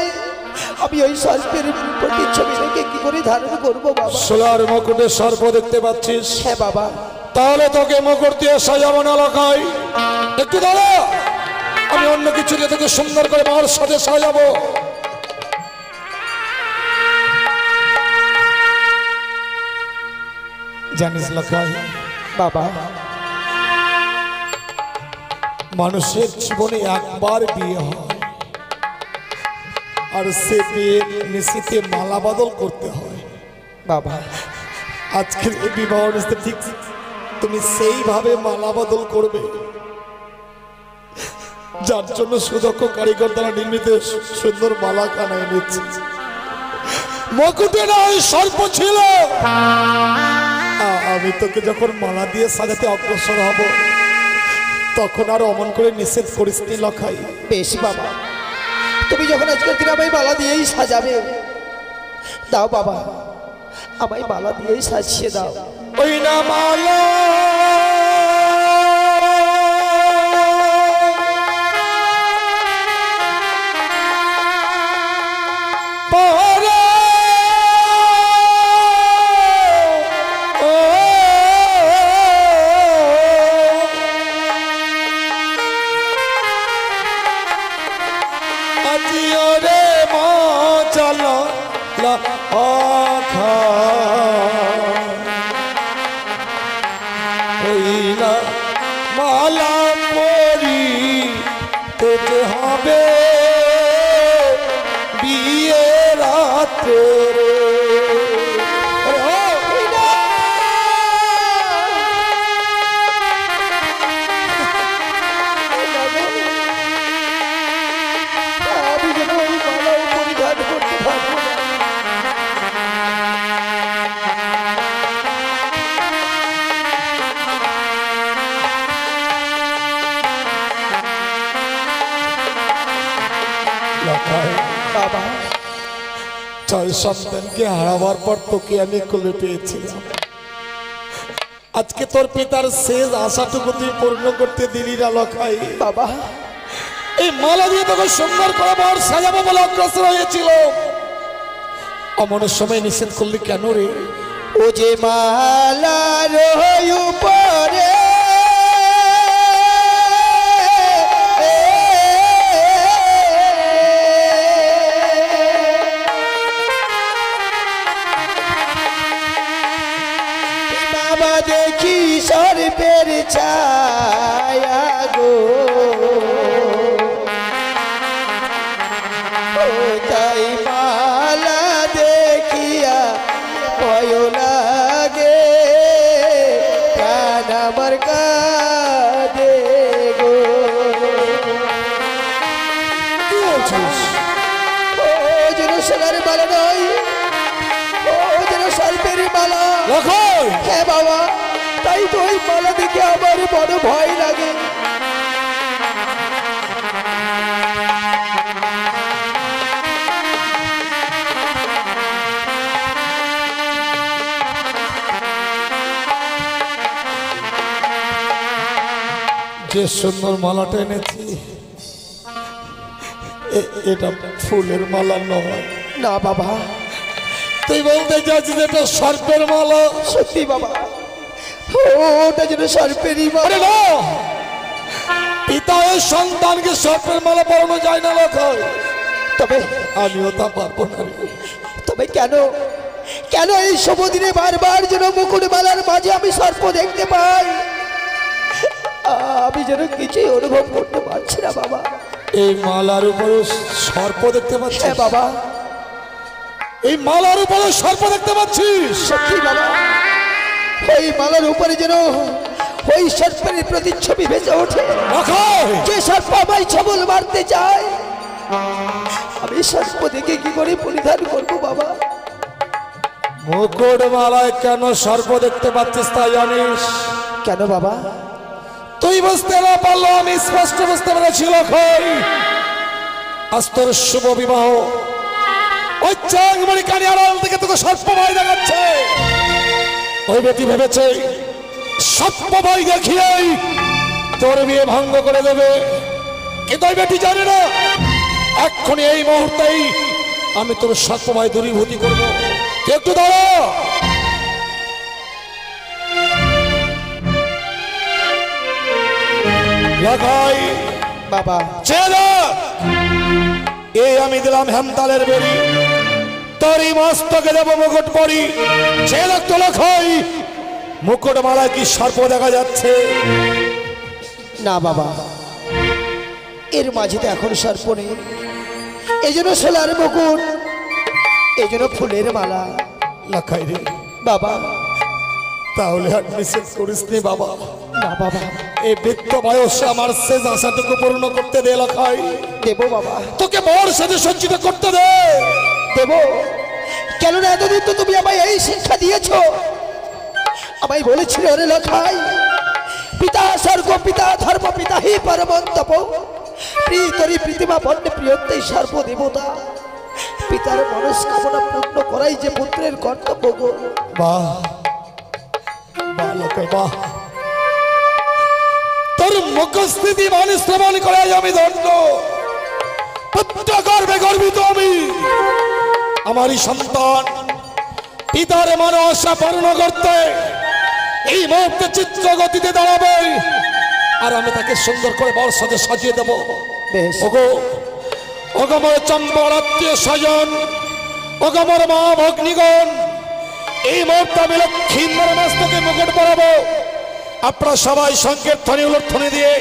আমি ওই সর্পের প্রতিচ্ছবি দেখে কি করে ধারণ করবো বাবা? সোলার মুকুটে সর্প দেখতে পাচ্ছিস? হ্যাঁ বাবা। তাহলে তোকে মুকুট দিয়ে সাজাবো না লখাই। একটু দাঁড়া, আমি অন্য কিছু দিয়ে তোকে সুন্দর করে মার সাথে সাজাবো। জানিস লখাই বাবা, মানুষের জীবনে একবার বিয়ে হয় আর সে বিয়ে নিশ্চিতে মালা বদল করতে হয় বাবা, আজকের এই বিবাহ অনুষ্ঠানে ঠিক তুমি সেইভাবে মালা বদল করবে যার জন্য সুদক্ষ কারিগর দ্বারা নির্মিত সুন্দর মালা কানায় নিচ্ছে। মুকুটে নয় সর্প ছিল। আমি তোকে যখন মালা দিয়ে সাজাতে অগ্রসর হব তখন আর অমন করে নিষেধ করিস নি লখাই। বেশ বাবা, তুমি যখন আজকের দিন আমায় মালা দিয়েই সাজাবে, দাও বাবা, আমায় মালা দিয়েই সাজিয়ে দাও। ওই না মালা হইলা মালা পরি পেতে হবে বিয়ে রাতে রে। আমি যেন ওই মালাও পরিধান করতে পারবো না। বাবা, ছয় সন্তানকে হারাবার পর তোকে আমি কোলে পেয়েছিলাম। আজকে তোর পিতার শেষ আশাটুকু তুই পূর্ণ করতে দিলি না লখাই। বাবা, এই মালা দিয়ে তোকে সুন্দর করে বর সাজাবো বলে অগ্রসর হয়েছিল, অমনের সময় নিষেধ করলি কেন রে? ও যে মালার উপরে বাবা দেখি সর্পের ছায়া গো, ও তাই মালা দেখিয়া ভয় লাগে, প্রাণ আমার কাঁদে গো। কি বলছিস? ও যেন সোনার মালা নয়, ও যেন সর্পের মালা। লখাই, হ্যাঁ বাবা, তাই তো ওই মালা দেখে আমার বড় ভয় লাগে। যে সুন্দর মালাটা এনেছি এটা ফুলের মালা নয়। না বাবা, তুই বলতে চাচ্ছিস এটা সর্পের মালা? সত্যি বাবা, ওটা যেন সর্পেরই আরে মালা। না, পিতা ওই সন্তানকে সর্পের মালা পরানো যায় না লখাই। তবে আমিও তা পারবো না রে। তবে কেন কেন এই শুভ দিনে বারবার যেন মুকুট মালার মাঝে আমি সর্প দেখতে পাই? আমি যেন কিছুই অনুভব করতে পারছি না বাবা। এই মালার উপরে সর্প দেখতে পাচ্ছিস? হ্যাঁ বাবা, এই মালার উপরে সর্প দেখতে পাচ্ছিস? সত্যি বাবা, ওই মালার উপরে যেন ওই সর্পের প্রতিচ্ছবি ভেসে ওঠে। লখাই, যে সর্প আমায় ছবল মারতে চায়, আমি সর্প দেখে কি করে পরিধান করবো বাবা? মুকুট মালায় কেন সর্প দেখতে পাচ্ছিস তা জানিস? কেন বাবা? তুই বুঝতে না পারলো আমি স্পষ্ট বুঝতে পেরেছি লখাই। আজ তোর শুভ বিবাহ, ওই চাংমারি কানি আড়াল থেকে তোকে সর্প ভয় দেখাচ্ছে। ওই বেটি ভেবেছে সর্প ভয় দেখিয়েই তোর বিয়ে ভঙ্গ করে দেবে, কিন্তু ওই বেটি জানে না এক্ষুনি এই মুহূর্তেই আমি তোর সর্প ভয় দূরীভূতি করবো। তুই একটু দাঁড়া। লখাই বাবা, চেলা, এই আমি দিলাম হেমতালের বেরি, তোরই মস্তকে দেব মুকুট পরি। চেলা তো লখাই, মুকুট মালায় কি সর্প দেখা যাচ্ছে? না বাবা, এর মাঝে তো এখন সর্প নেই। এই জন্য সোলার মুকুট, এই জন্য ফুলের মালা। লখাই রে, বাবা, তাহলে আর নিষেধ করিস নি বাবা। না বাবা, এই বৃত্ত বয়সে আমার শেষ আশাটুকু পূর্ণ করতে দে লখাই। দেবো বাবা, তোকে বর সাথে সজ্জিত করতে দে। দেবো। কেননা এতদিন তো তুমি আমায় এই শিক্ষা দিয়েছ, আমায় বলেছিল রে লখাই, পিতা স্বর্গ পিতা ধর্ম পিতা হি পরমন্তপ, প্রিয়তরি প্রীতিমা বন্যে প্রিয়তেই সর্ব দেবতা। পিতার মনস্কামনা পূর্ণ করাই যে পুত্রের কর্তব্য গো। বাহ বাহ লখাই বাহ, তোর মুখস্থিতি বাণী শ্রবণ করে আমি ধন্য। পুত্র গর্বে গর্বিত আমি। আমারই সন্তান পিতার মনে আশা পূর্ণ করতে এই মুহূর্তে চিত্র গতিতে দাঁড়াবে, আর আমি তাকে সুন্দর করে বর সাথে সাজিয়ে দেবো। বেশ, ওগো ওগো মোর চম্বর আত্মীয় স্বজন, অগমর মা ভগ্নিগণ, এই মুহূর্তে আমি লক্ষ্মীন্দর মস্তকে মুকুট পরাবো। আপনারা সবাই সংকীর্তনে উলধ্বনি দিয়ে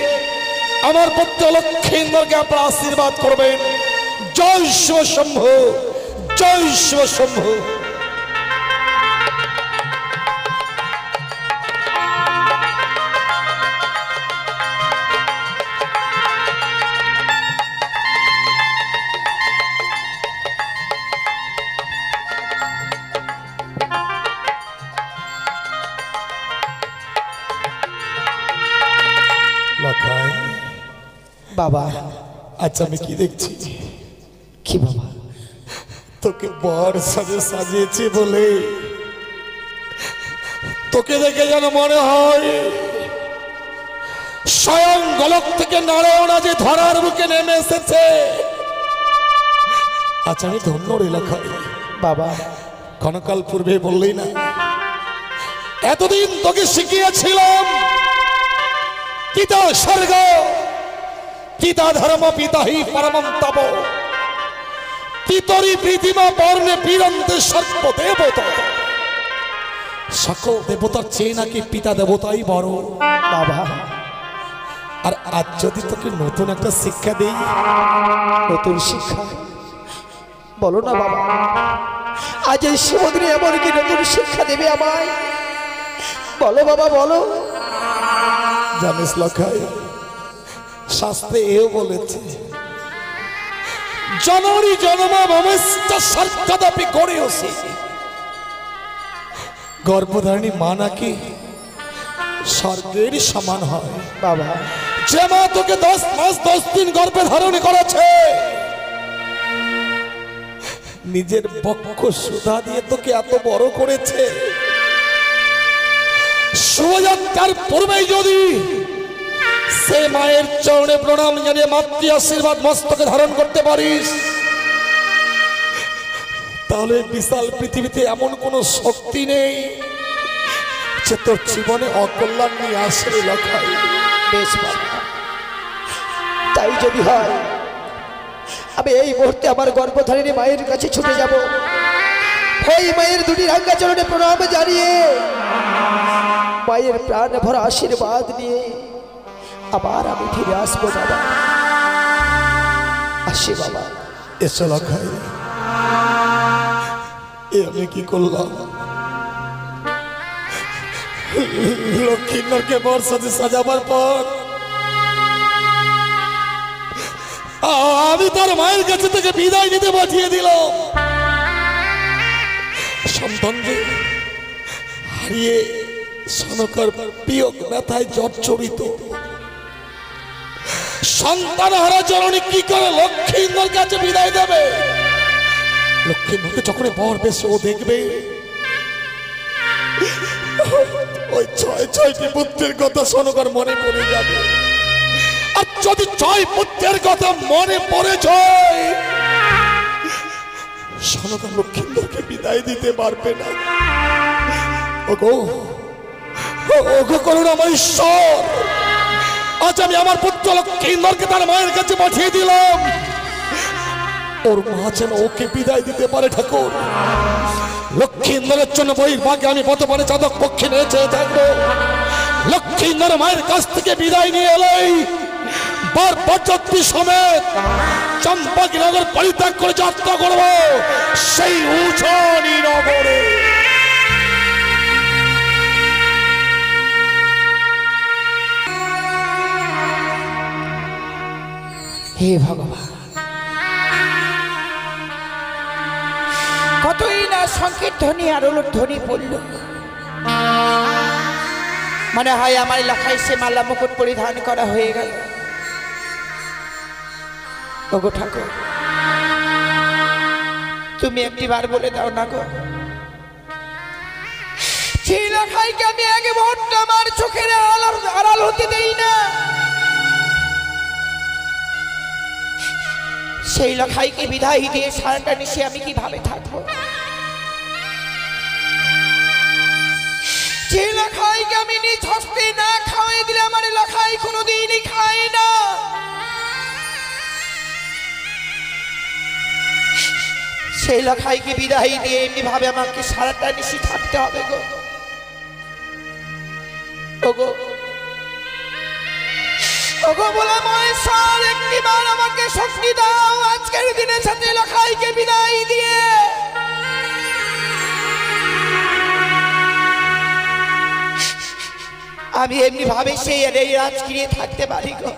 আমার পুত্র লক্ষ্মীন্দরকে আপনারা আশীর্বাদ করবেন। জয় শিব শম্ভু, জয় শিব শম্ভু। বাবা, আচ্ছা আমি কি দেখছি, কি বাবা? তোকে বর সাজে সাজিয়েছি বলে তোকে দেখে যেন মনে হয় স্বয়ং গোলক থেকে নারায়ণ যে ধরার বুকে নেমে এসেছে। আচ্ছা আমি ধন্য রে লখাই। বাবা, ক্ষণকাল পূর্বে বললেই না, এতদিন তোকে শিখিয়েছিলাম পিতা স্বর্গ, পিতা ধর্ম, পিতা হি পরমম তব, পিতরি পৃথিমা বর্ণে বীরন্তে সর্ব দেবতা। সকল দেবতার চেয়ে নাকি পিতা দেবতাই বড়। বাবা, আর আজ যদি তোকে নতুন একটা শিক্ষা দেই। নতুন শিক্ষা বলো না বাবা। আজ এই সমুদ্রে এমন কি নতুন শিক্ষা দেবে আমায়? বলো বাবা, বলো। জানিস লখাই, শাস্ত্রে এও বলেছে, জননী জনমা মমস্ত সর্বদাপি গড়েওসি। গর্ভধারিণী মা নাকি স্বর্গের সমান হয়। বাবা, যে মা তোকে 10 মাস 10 দিন গর্ভে ধারণ করেছে, নিজের বক্ষ সুধা দিয়ে তোকে এত বড় করেছে, শুভযাত্রার পূর্বেই যদি সে মায়ের চরণে প্রণাম জানিয়ে মাতৃ আশীর্বাদ মস্তকে ধারণ করতে পারিস, তাহলে বিশাল পৃথিবীতে এমন কোনো শক্তি নেই যে তোর জীবনে অকল্যাণ নিয়ে আসে লখাই। বেশ বাবা, তাই যদি হয় আমি এই মুহূর্তে আমার গর্ভধারিণী মায়ের কাছে ছুটে যাব। ওই মায়ের দুটি রাঙ্গা চরণে প্রণাম জানিয়ে মায়ের প্রাণ ভরা আশীর্বাদ নিয়ে আবার আমি ফিরে আসবো বাবা। আসি বাবা। এসো লখাই, এ আমি কি করলাম? লক্ষ্মীন্দরকে বর সাজে সাজাবার পর আমি তার মায়ের কাছে থেকে বিদায় নিতে পাঠিয়ে দিলাম। সন্তানকে হারিয়ে সনকার বিয়োগ ব্যথায় জর্জরিত সন্তান হারা জননী কি করে লক্ষ্মীন্দর কাছে বিদায় দেবে? লক্ষ্মীন্দরকে যখন বর বেশ ও দেখবে, ওই 6টি পুত্রের কথা সনকার মনে পড়ে যাবে। আর যদি 6 পুত্রের কথা মনে পড়ে যায়, সনকার লক্ষ্মীন্দরকে বিদায় দিতে পারবে না। ওগো, ওগো করুন আমার ঈশ্বর, আজ আমি আমার পুত্র লক্ষ্মীন্দরকে তার মায়ের কাছে পাঠিয়ে দিলাম। ওর মা যেন ওকে বিদায় দিতে পারে ঠাকুর। লক্ষ্মীন্দরের জন্য বইয়ের ভাগে আমি বর্তমানে চাঁদক পক্ষে নিয়ে চেয়ে থাকবো। লক্ষ্মীন্দর মায়ের কাছ থেকে বিদায় নিয়ে এলেই বার বরযাত্রী সমেত চম্পাকনগর পরিত্যাগ করে যাত্রা করব সেই উজানি নগরে। হে ভগবান, কতই না সংকীর্তনী আর ধ্বনি পড়ল। মনে হয় আমার লেখায় সে মালা মুকুট পরিধান করা হয়ে গেল। ওগো ঠাকুর, তুমি একটিবার বলে দাও না গো, সেই লেখাইকে আমি এক মুহূর্তে আমার চোখের আড়াল হতে দেই না। সেই লেখাইকে বিদায় দিয়ে সারাটা নিশে আমি কিভাবে থাকবো? যে লেখাইকে আমি নিজ হস্তে না খাওয়াই দিলে আমার লেখাই কোনোদিনই খায় না। সেই লখাইকে বিদায় দিয়ে এমনি ভাবে আমাকে সারাটা নিশি থাকতে হবে গো। ওগো ওগো বলে মহেশ্বর, একটিবার আমাকে শক্তি দাও আজকের দিনের সাথে লখাইকে বিদায় দিয়ে আমি এমনি ভাবে সেই এই রাজগিরে থাকতে পারি গো।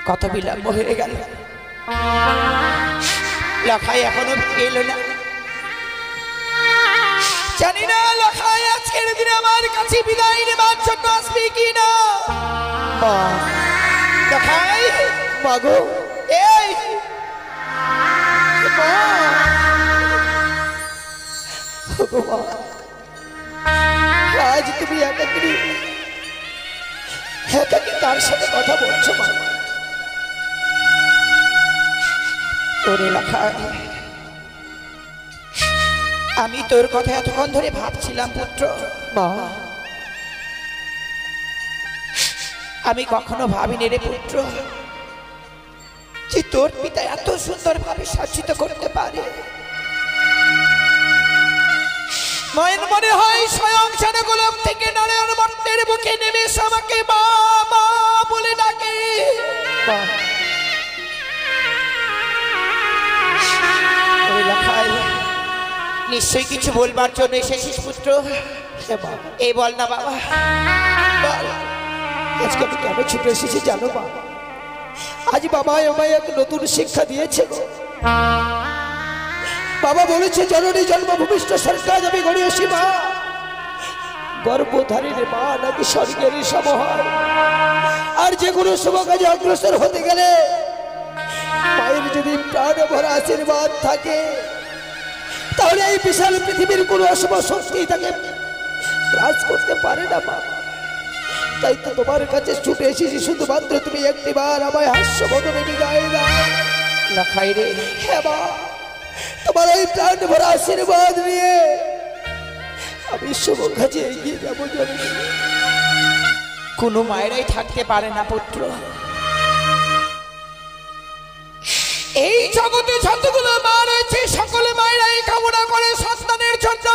কত বিলম্ব হয়ে গেল, লখাই এখনো এলো না। জানি না লখাই আজকের দিনে আমার কাছে বিদায় নেবার জন্য আসবে কি না। লখাই মাগো, এই আজ তুমি একাকি তার সাথে কথা বলছো মা? তোরে লখাই, আমি তোর কথা এতক্ষণ ধরে ভাবছিলাম পুত্র। মা, আমি কখনো ভাবিনি রে পুত্র যে তোর পিতা এত সুন্দর ভাবে শাসিত করতে পারে। মায়ের মনে হয় স্বয়ং জনগোলক থেকে নারায়ণ মর্তের বুকে নেমে আমাকে মা মা বলে ডাকে। নিশ্চয়ই কিছু বলবার জন্য এসেছিস পুত্র। এই বল না বাবা, বল আজকে আমি কেন ছুটে এসেছি জানো মা? আজ বাবা আমায় এক নতুন শিক্ষা দিয়েছে। বাবা বলেছে জননী জন্মভূমিষ্ঠ সরকার আমি গড়িয়েছি মা, গর্ভধারীর মা নাকি স্বর্গের সম হয়। আর যে কোনো শুভ কাজে অগ্রসর হতে গেলে মায়ের যদি প্রাণ ভরা আশীর্বাদ থাকে তাহলে এই বিশাল পৃথিবীর কোনো অশুভ শক্তি তাকে গ্রাস করতে পারে না মা। তাই তো তোমার কাছে ছুটে এসেছি শুধুমাত্র তুমি একটিবার আমায় হাস্য বদনে বিদায় দাও। লখাই রে, হ্যাঁ মা, তোমার ওই প্রাণ ভরা আশীর্বাদ নিয়ে আমি শুভ কাজে এগিয়ে যাবো। কোনো মায়েরাই থাকতে পারে না পুত্র। এই জগতে যতগুলো মা রয়েছে সকলে মায়েরাই কামনা করে সন্তানের জন্য।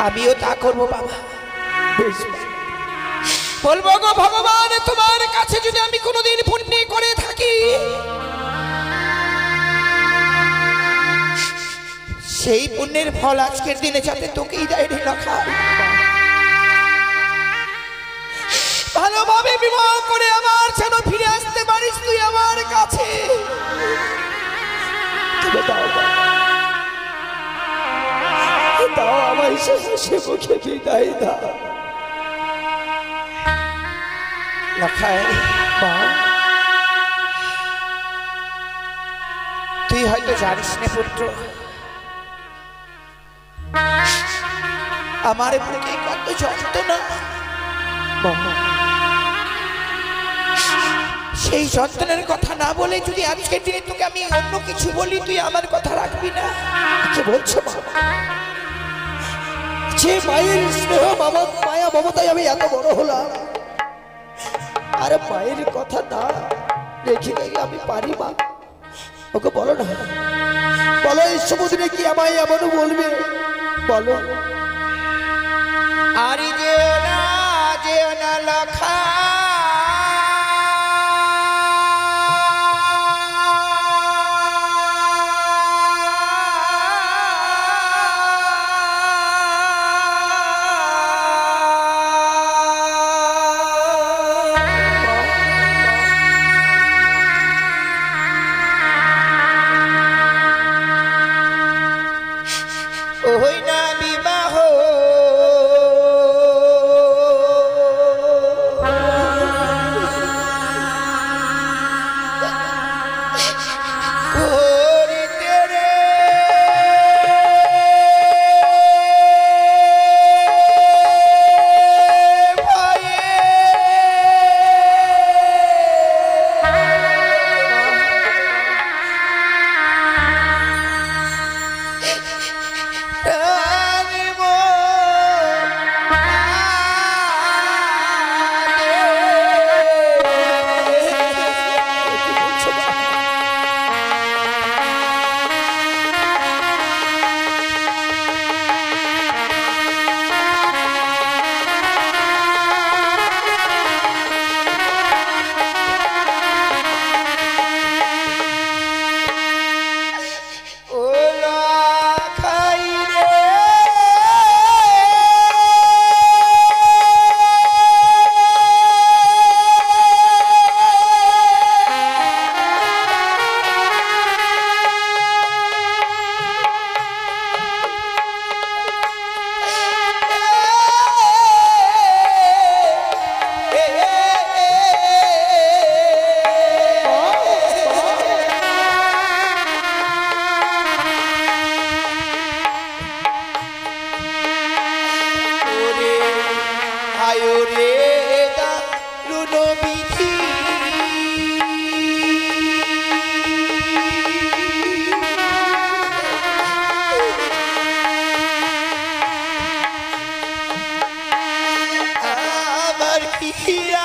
আমিও তা করবো বাবা। বলবো গো ভগবান, তোমার কাছে যদি আমি কোনোদিন পুণ্য করে থাকি সেই পুণ্যের ফল আজকের দিনে যাতে তোকেই দেয় রে লখাই। ভালোভাবে বিবাহ করে আমার যেন ফিরে আসতে পারিস তুই আমার কাছে। দাও আমায় সে মুখে বিদায় দাও লখাই। মা, তুই হয়তো জানিস না পুত্র, আমার বুকে কত যন্ত্রণা। সেই যন্ত্রণার কথা না বলে যদি আজকের দিনে তোকে আমি অন্য কিছু বলি তুই আমার কথা রাখবি না। কি বলছো মা? যে মায়ের স্নেহ মায়া মমতায় আমি এত বড় হলাম, আরে মায়ের কথা না রেখে গেলে আমি পারি মা? ওকে বলো না, বলো এই সমুদ্রে কি আমায় এমন বলবে বলো। আরে যেও না লখা, ওই না বিবাহ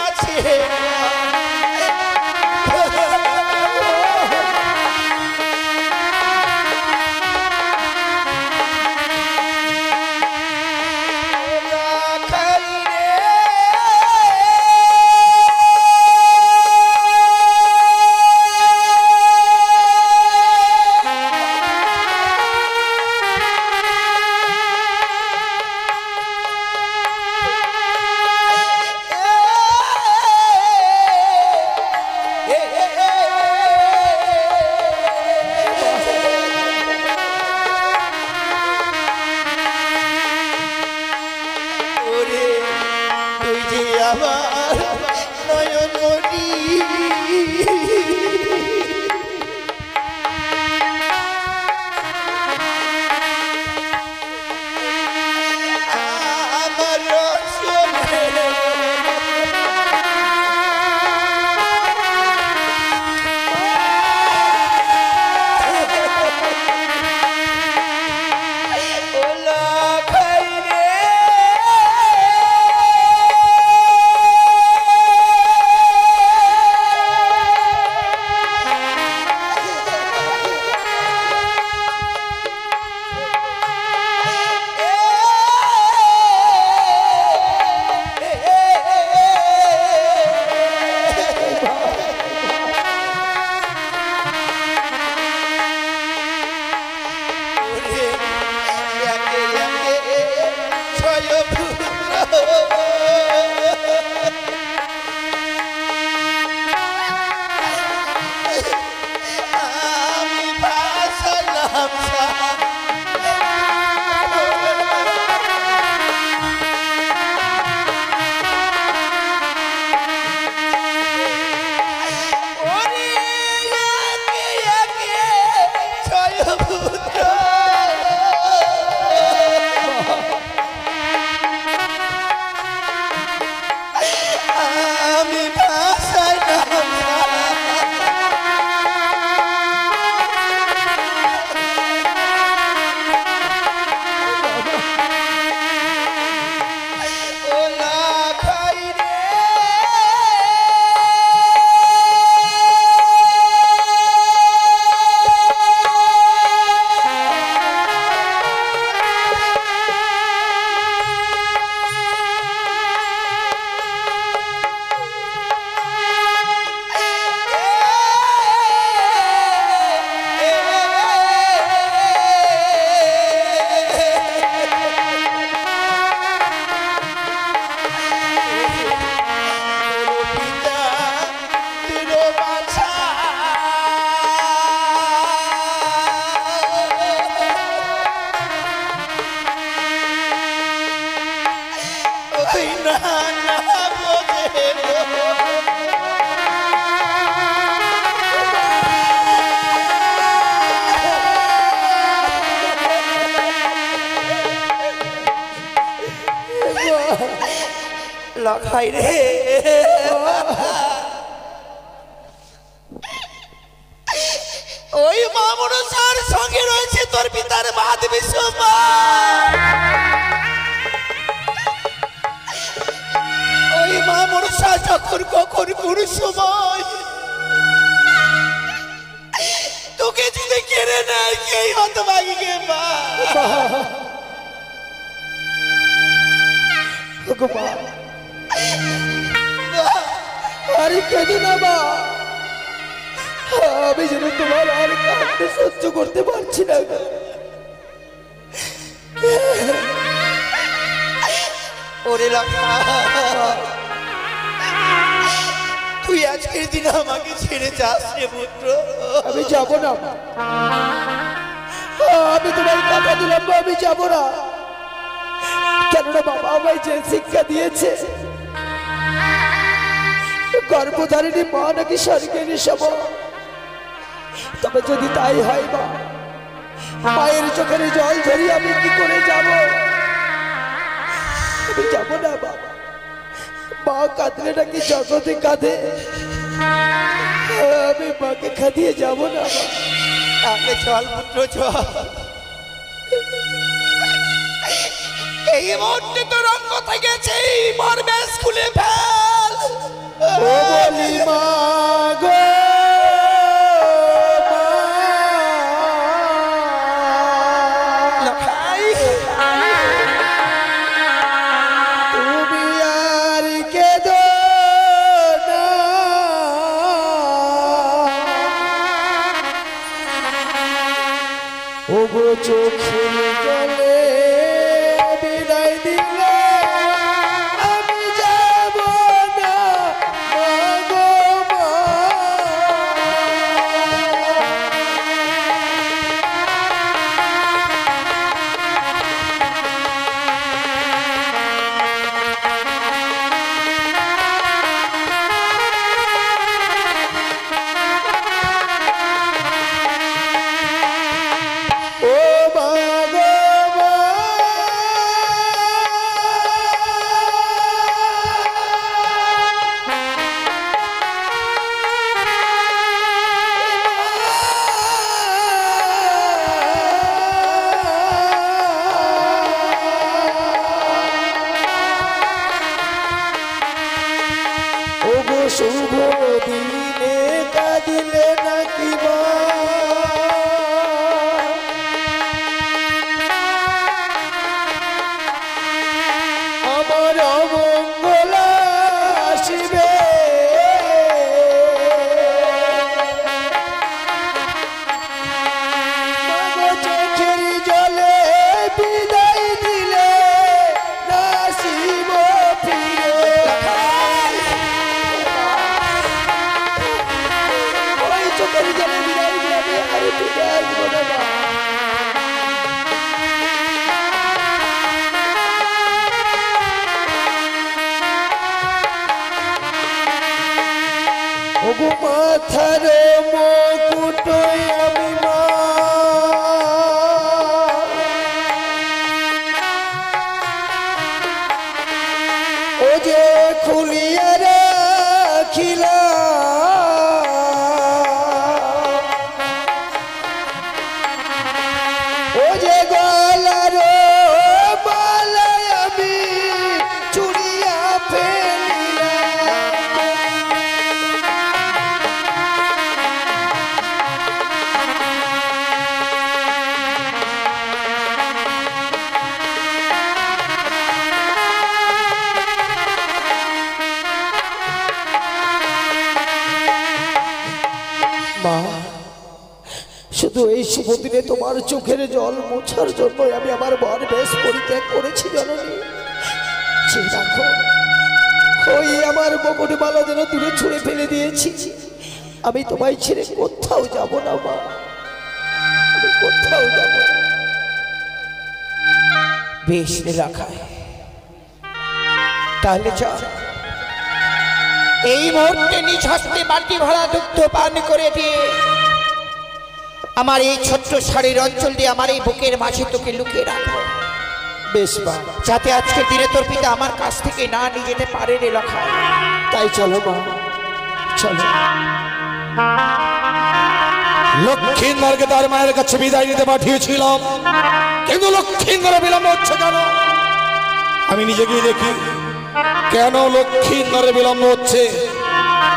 আছে লখাই রে ওই মা মনসার সঙ্গে রয়েছে তোর পিতার বাদ বিশ্বমা ওই মা মনসা যখন কখন কোন সময় তোকে যদি কেড়ে নেয় কে হতভাগী গে মা আরে কেঁদো না মা, আমি যেন তোমার আর কাঁদতে সহ্য করতে পারছি না। ওরে রাখা তুই আজকের দিন আমাকে ছেড়ে যাস রে পুত্র। আমি যাব না, আমি তোমার কথা দিলাম আমি যাব না। কেননা বাবা আমায় যে শিক্ষা দিয়েছে গর্ভধারিণী মা নাকি স্বর্গের সমান, তবে যদি তাই হয় মা, মায়ের চোখের জল ঝরিয়ে আমি কি করে যাব? আমি যাব না বাবা। মা কাঁদলে নাকি জগতে কাঁদে, আমি মাকে খাদিয়ে যাব না। তাহলে চল পুত্র চল, এই মুহূর্তে তো রঙ থেকে গেছে, মরবে স্কুলে ফেল। শুভ দিনে কাঁদিলে নাকি মা আমার অমঙ্গল আসিবে মাগো চোখের জলে বিদায় দিলে নাসিব ফিরে ওই চোখের জলে বিদায় দিলে আর ফিরে আসবো না মা। ওগো মাথার মুকুট আমি মা ও যে খুলিয়া রাখিলা ও যে গলার মালায় আমি চুড়িয়া ফেলিলাম মা। শুধু এই শুভ দিনে তোমার চোখের জল মোছার জন্য আমি আমার বর বেশ পরিত্যাগ করেছি জননী। সে দেখো ওই আমার বকুটমালা যেন দূরে ছুঁড়ে ফেলে দিয়েছি। আমি তোমায় ছেড়ে কোথাও যাব না মা, আমি কোথাও যাব না। বেশ রাখায় তাহলে চল এই মুহূর্তে নিজ হস্তে বাটি ভরা দুগ্ধ পান করে দিয়ে আমার এই ছোট্ট শাড়ির অঞ্চল দিয়ে আমার এই বুকের মাঝে তোকে লুকিয়ে রাখবো। বেশ মা, যাতে আজকে দিনে তোর পিতা আমার কাছ থেকে না নিয়ে যেতে পারে রে লখায়। তাই চলো মা, চলো। লক্ষ্মীন্দরকে তার মায়ের কাছে বিদায় নিতে পাঠিয়েছিলাম, কিন্তু লক্ষ্মীন্দর বিলম্ব হচ্ছে কেন? আমি নিজে গিয়ে দেখি কেন লক্ষ্মীন্দরের বিলম্ব হচ্ছে।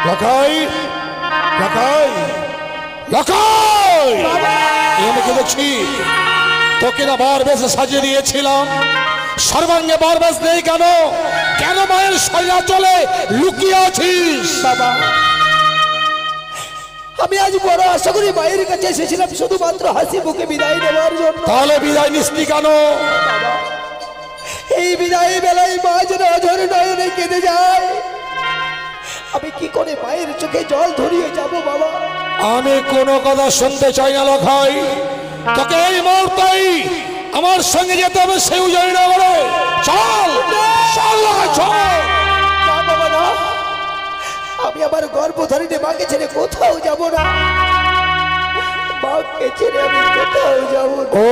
লখাই, লখাই, লখাই, এমনকি দেখছি তোকে না বর বেশে সাজিয়ে দিয়েছিলাম, সর্বাঙ্গে বর বেশ নেই কেন? কেন মায়ের সজা চলে লুকিয়ে আছিস? বাবা, আমি আজ বড় আশা করি মায়ের কাছে এসেছিলাম শুধুমাত্র হাসি মুখে বিদায় নেওয়ার জন্য। তাহলে বিদায় নিসনি কেন? এই বিদায় বেলায় মা যেন অঝর নয়নে কেঁদে যায়। আমি কি করে মায়ের চোখে জল ধরিয়ে যাব বাবা? আমি কোনো কথা শুনতে চাই না লখাই, তোকে এই মুহূর্তেই আমার সঙ্গে যেতে হবে সেই উজানি নগরে। চল চল লখাই, চল। না বাবা না, আমি আমার গর্ভধারিণী মাকে ছেড়ে কোথাও যাব না। মাকে ছেড়ে আমি কোথাও যাব না। ও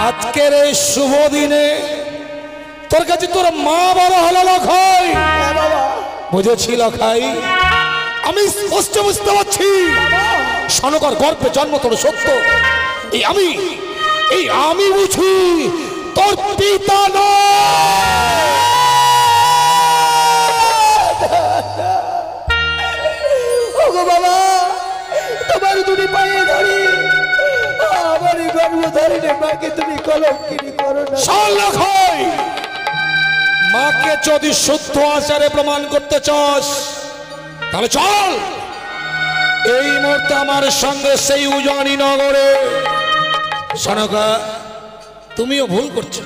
আজকের এই শুভ দিনে তোর কাছে তোর মা বড় হলো লখাই। হ্যাঁ বাবা, বুঝেছি লখাই, আমি স্পষ্ট বুঝতে পারছি সনকর গর্ভে জন্ম তোর সত্য। এই আমি বুঝি তোর পিতা ওগো বাবা, তোমার দুটি পায়ে ধরি, আমার গর্ভধারিণী মাকে তুমি কলঙ্কিনী করো না। লখাই, মাকে যদি শুদ্ধ আচারে প্রমাণ করতে চাস তাহলে চল এই মুহূর্তে আমার সঙ্গে সেই উজানি নগরে। সনকা, তুমিও ভুল করছো,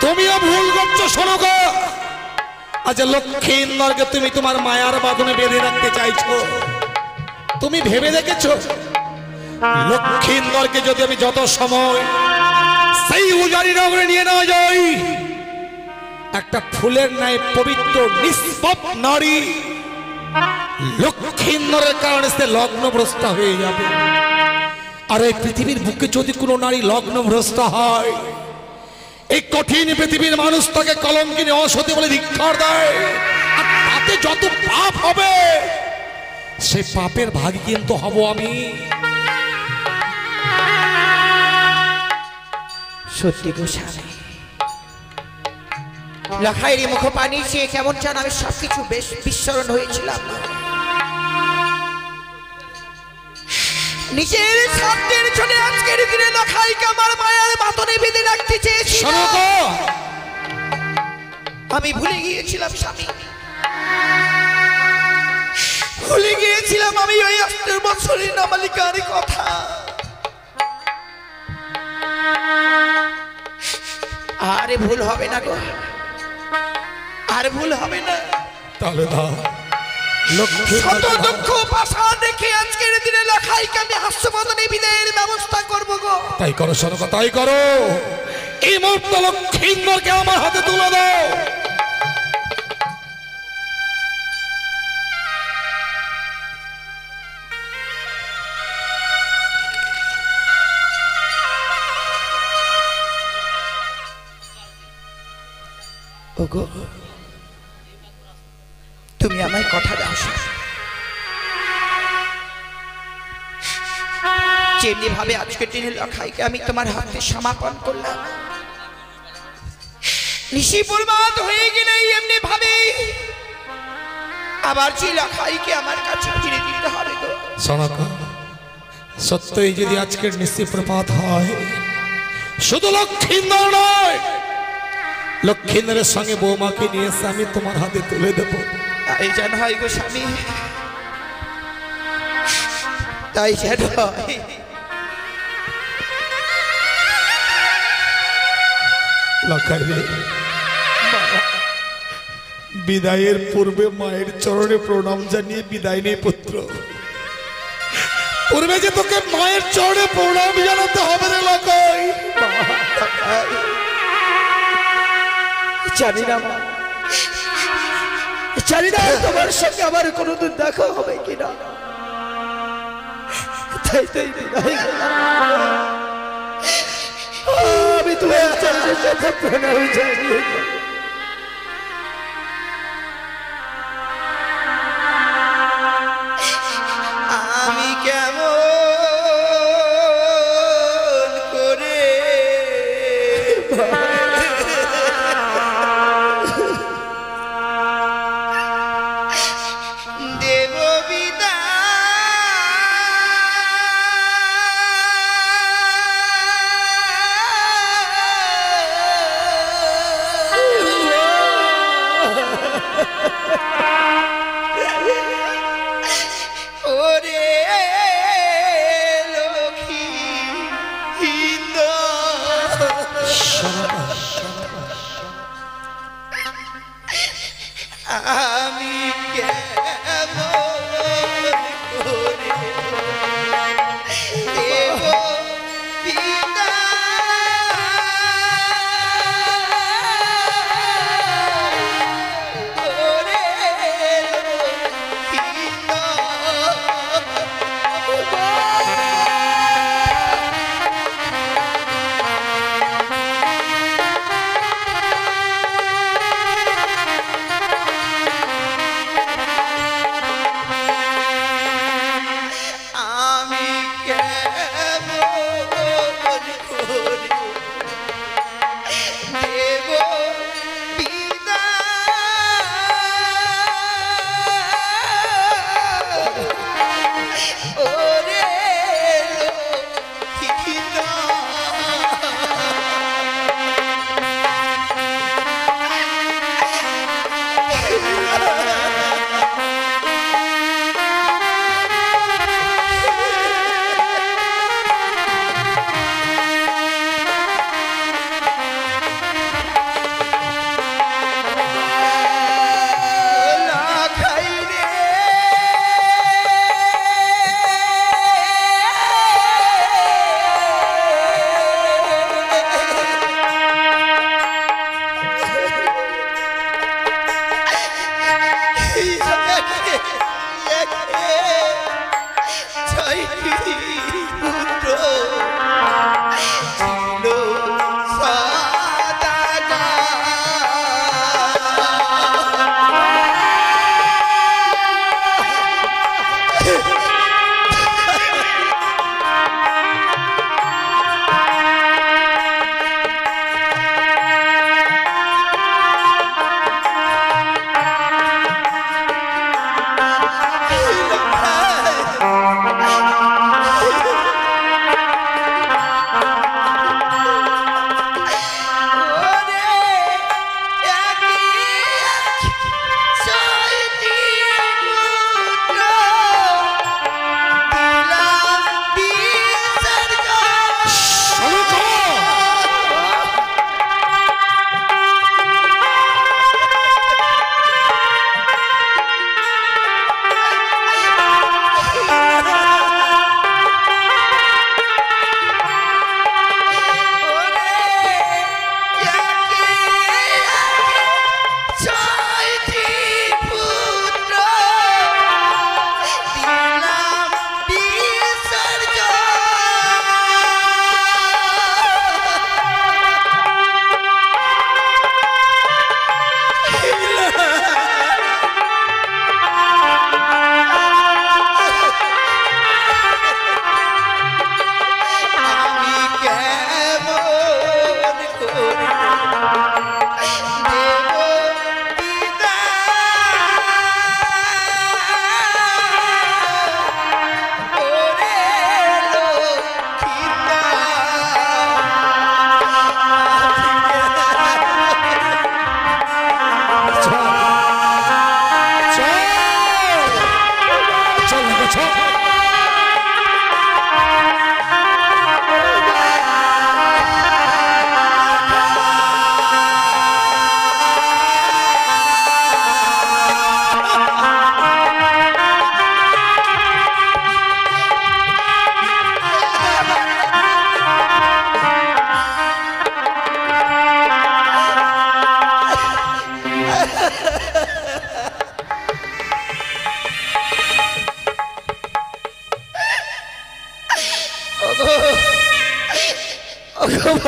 তুমিও ভুল করছো সনকা। আজ লক্ষ্মীন্দরকে তুমি তোমার মায়ার বাঁধনে বেঁধে রাখতে চাইছো। তুমি ভেবে দেখেছো লক্ষ্মীন্দরকে যদি আমি যত সময় সেই উজানি নগরে নিয়ে না যাই, একটা ফুলের ন্যায় পবিত্র নিষ্পাপ নারী লক্ষ্মীন্দরের কারণে সে লগ্নভ্রষ্ট হয়ে যাবে। আর এই পৃথিবীর বুকে যদি কোনো নারী লগ্নভ্রষ্ট হয়, এই কঠিন পৃথিবীর মানুষ তাকে কলঙ্কিনী অসতী বলে ধিক্কার দেয়, আর তাতে যত পাপ হবে সে পাপের ভাগী কিন্তু হব আমি। সত্যি গোস্বামী, লখাইয়ের মুখ পানি সে কেমন চান আমি সবকিছু বেশ বিস্মরণ হয়েছিলাম। নিজের স্বার্থের জন্য আজকের দিনে লখাইকে আমার মায়ের বাতনে বেঁধে রাখতে চেয়েছিলাম। শোনো গো, আমি ভুলে গিয়েছিলাম স্বামী, ভুলে গিয়েছিলাম আমি ওই 8 বছরের নাবালিকার কথা। আরে ভুল হবে না গো, আর ভুল হবে না। তাহলে দাও লক্ষ্মী শত দুঃখ পাশা দেখে আজকের দিনে লখাইকে আমি হাস্যবদনে বিদায়ের ব্যবস্থা করব গো। তাই করো, শোনো গো, তাই করো। এই মুহূর্তে লক্ষ্মীন্দরকে আমার হাতে তুলে দাও। ওগো তুমি আমায় কথা দাও, যেমনি ভাবে আজকের দিনে লখাইকে আমি তোমার হাতে সমাপন করলাম, নিশি পূর্বাত হয়ে গেলে এমনি ভাবে আবার যে লখাইকে আমার কাছে ফিরে দিতে হবে গো। শোনো গো, সত্যই যদি আজকের নিশ্চিত প্রপাত হয়, শুধু লক্ষ্মীন্দর নয়, লক্ষ্মীন্দরের সঙ্গে বৌমাকে নিয়ে এসে আমি তোমার হাতে তুলে দেবো। তাই যেন হয় গো স্বামী, তাই যেন হয়। লখাই রে, বিদায়ের পূর্বে মায়ের চরণে প্রণাম জানিয়ে বিদায় নেই পুত্র। পূর্বে যে তোকে মায়ের চরণে প্রণাম জানাতে হবে রে লখাই। জানি না মা, জানি না তোমার সঙ্গে আমার কোনোদিন দেখা হবে কিনা, তাই তাই বিদায় গেলাম। আমি তোমার চরণে যথা প্রণাম জানিয়ে আমি কেমন করে দেব ওরে লক্ষ্মী আমি কেমন করে দেব ওরে লক্ষ্মী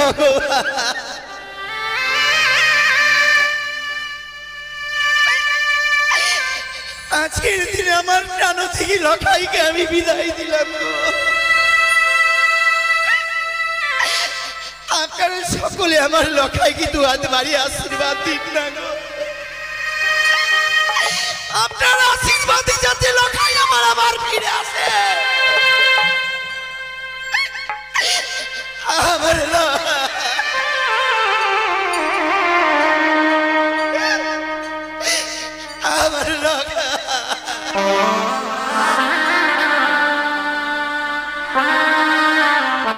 ভগবান, আজকের দিনে আমার প্রাণ থেকে লখাইকে আমি বিদায় দিলাম গো। আপনারা সকলে আমার লখাইকে দু হাত বাড়িয়ে আশীর্বাদ দিন না গো। আপনার আশীর্বাদে যাতে লখাই আমার আবার ফিরে আসে। আমার আমার লখাই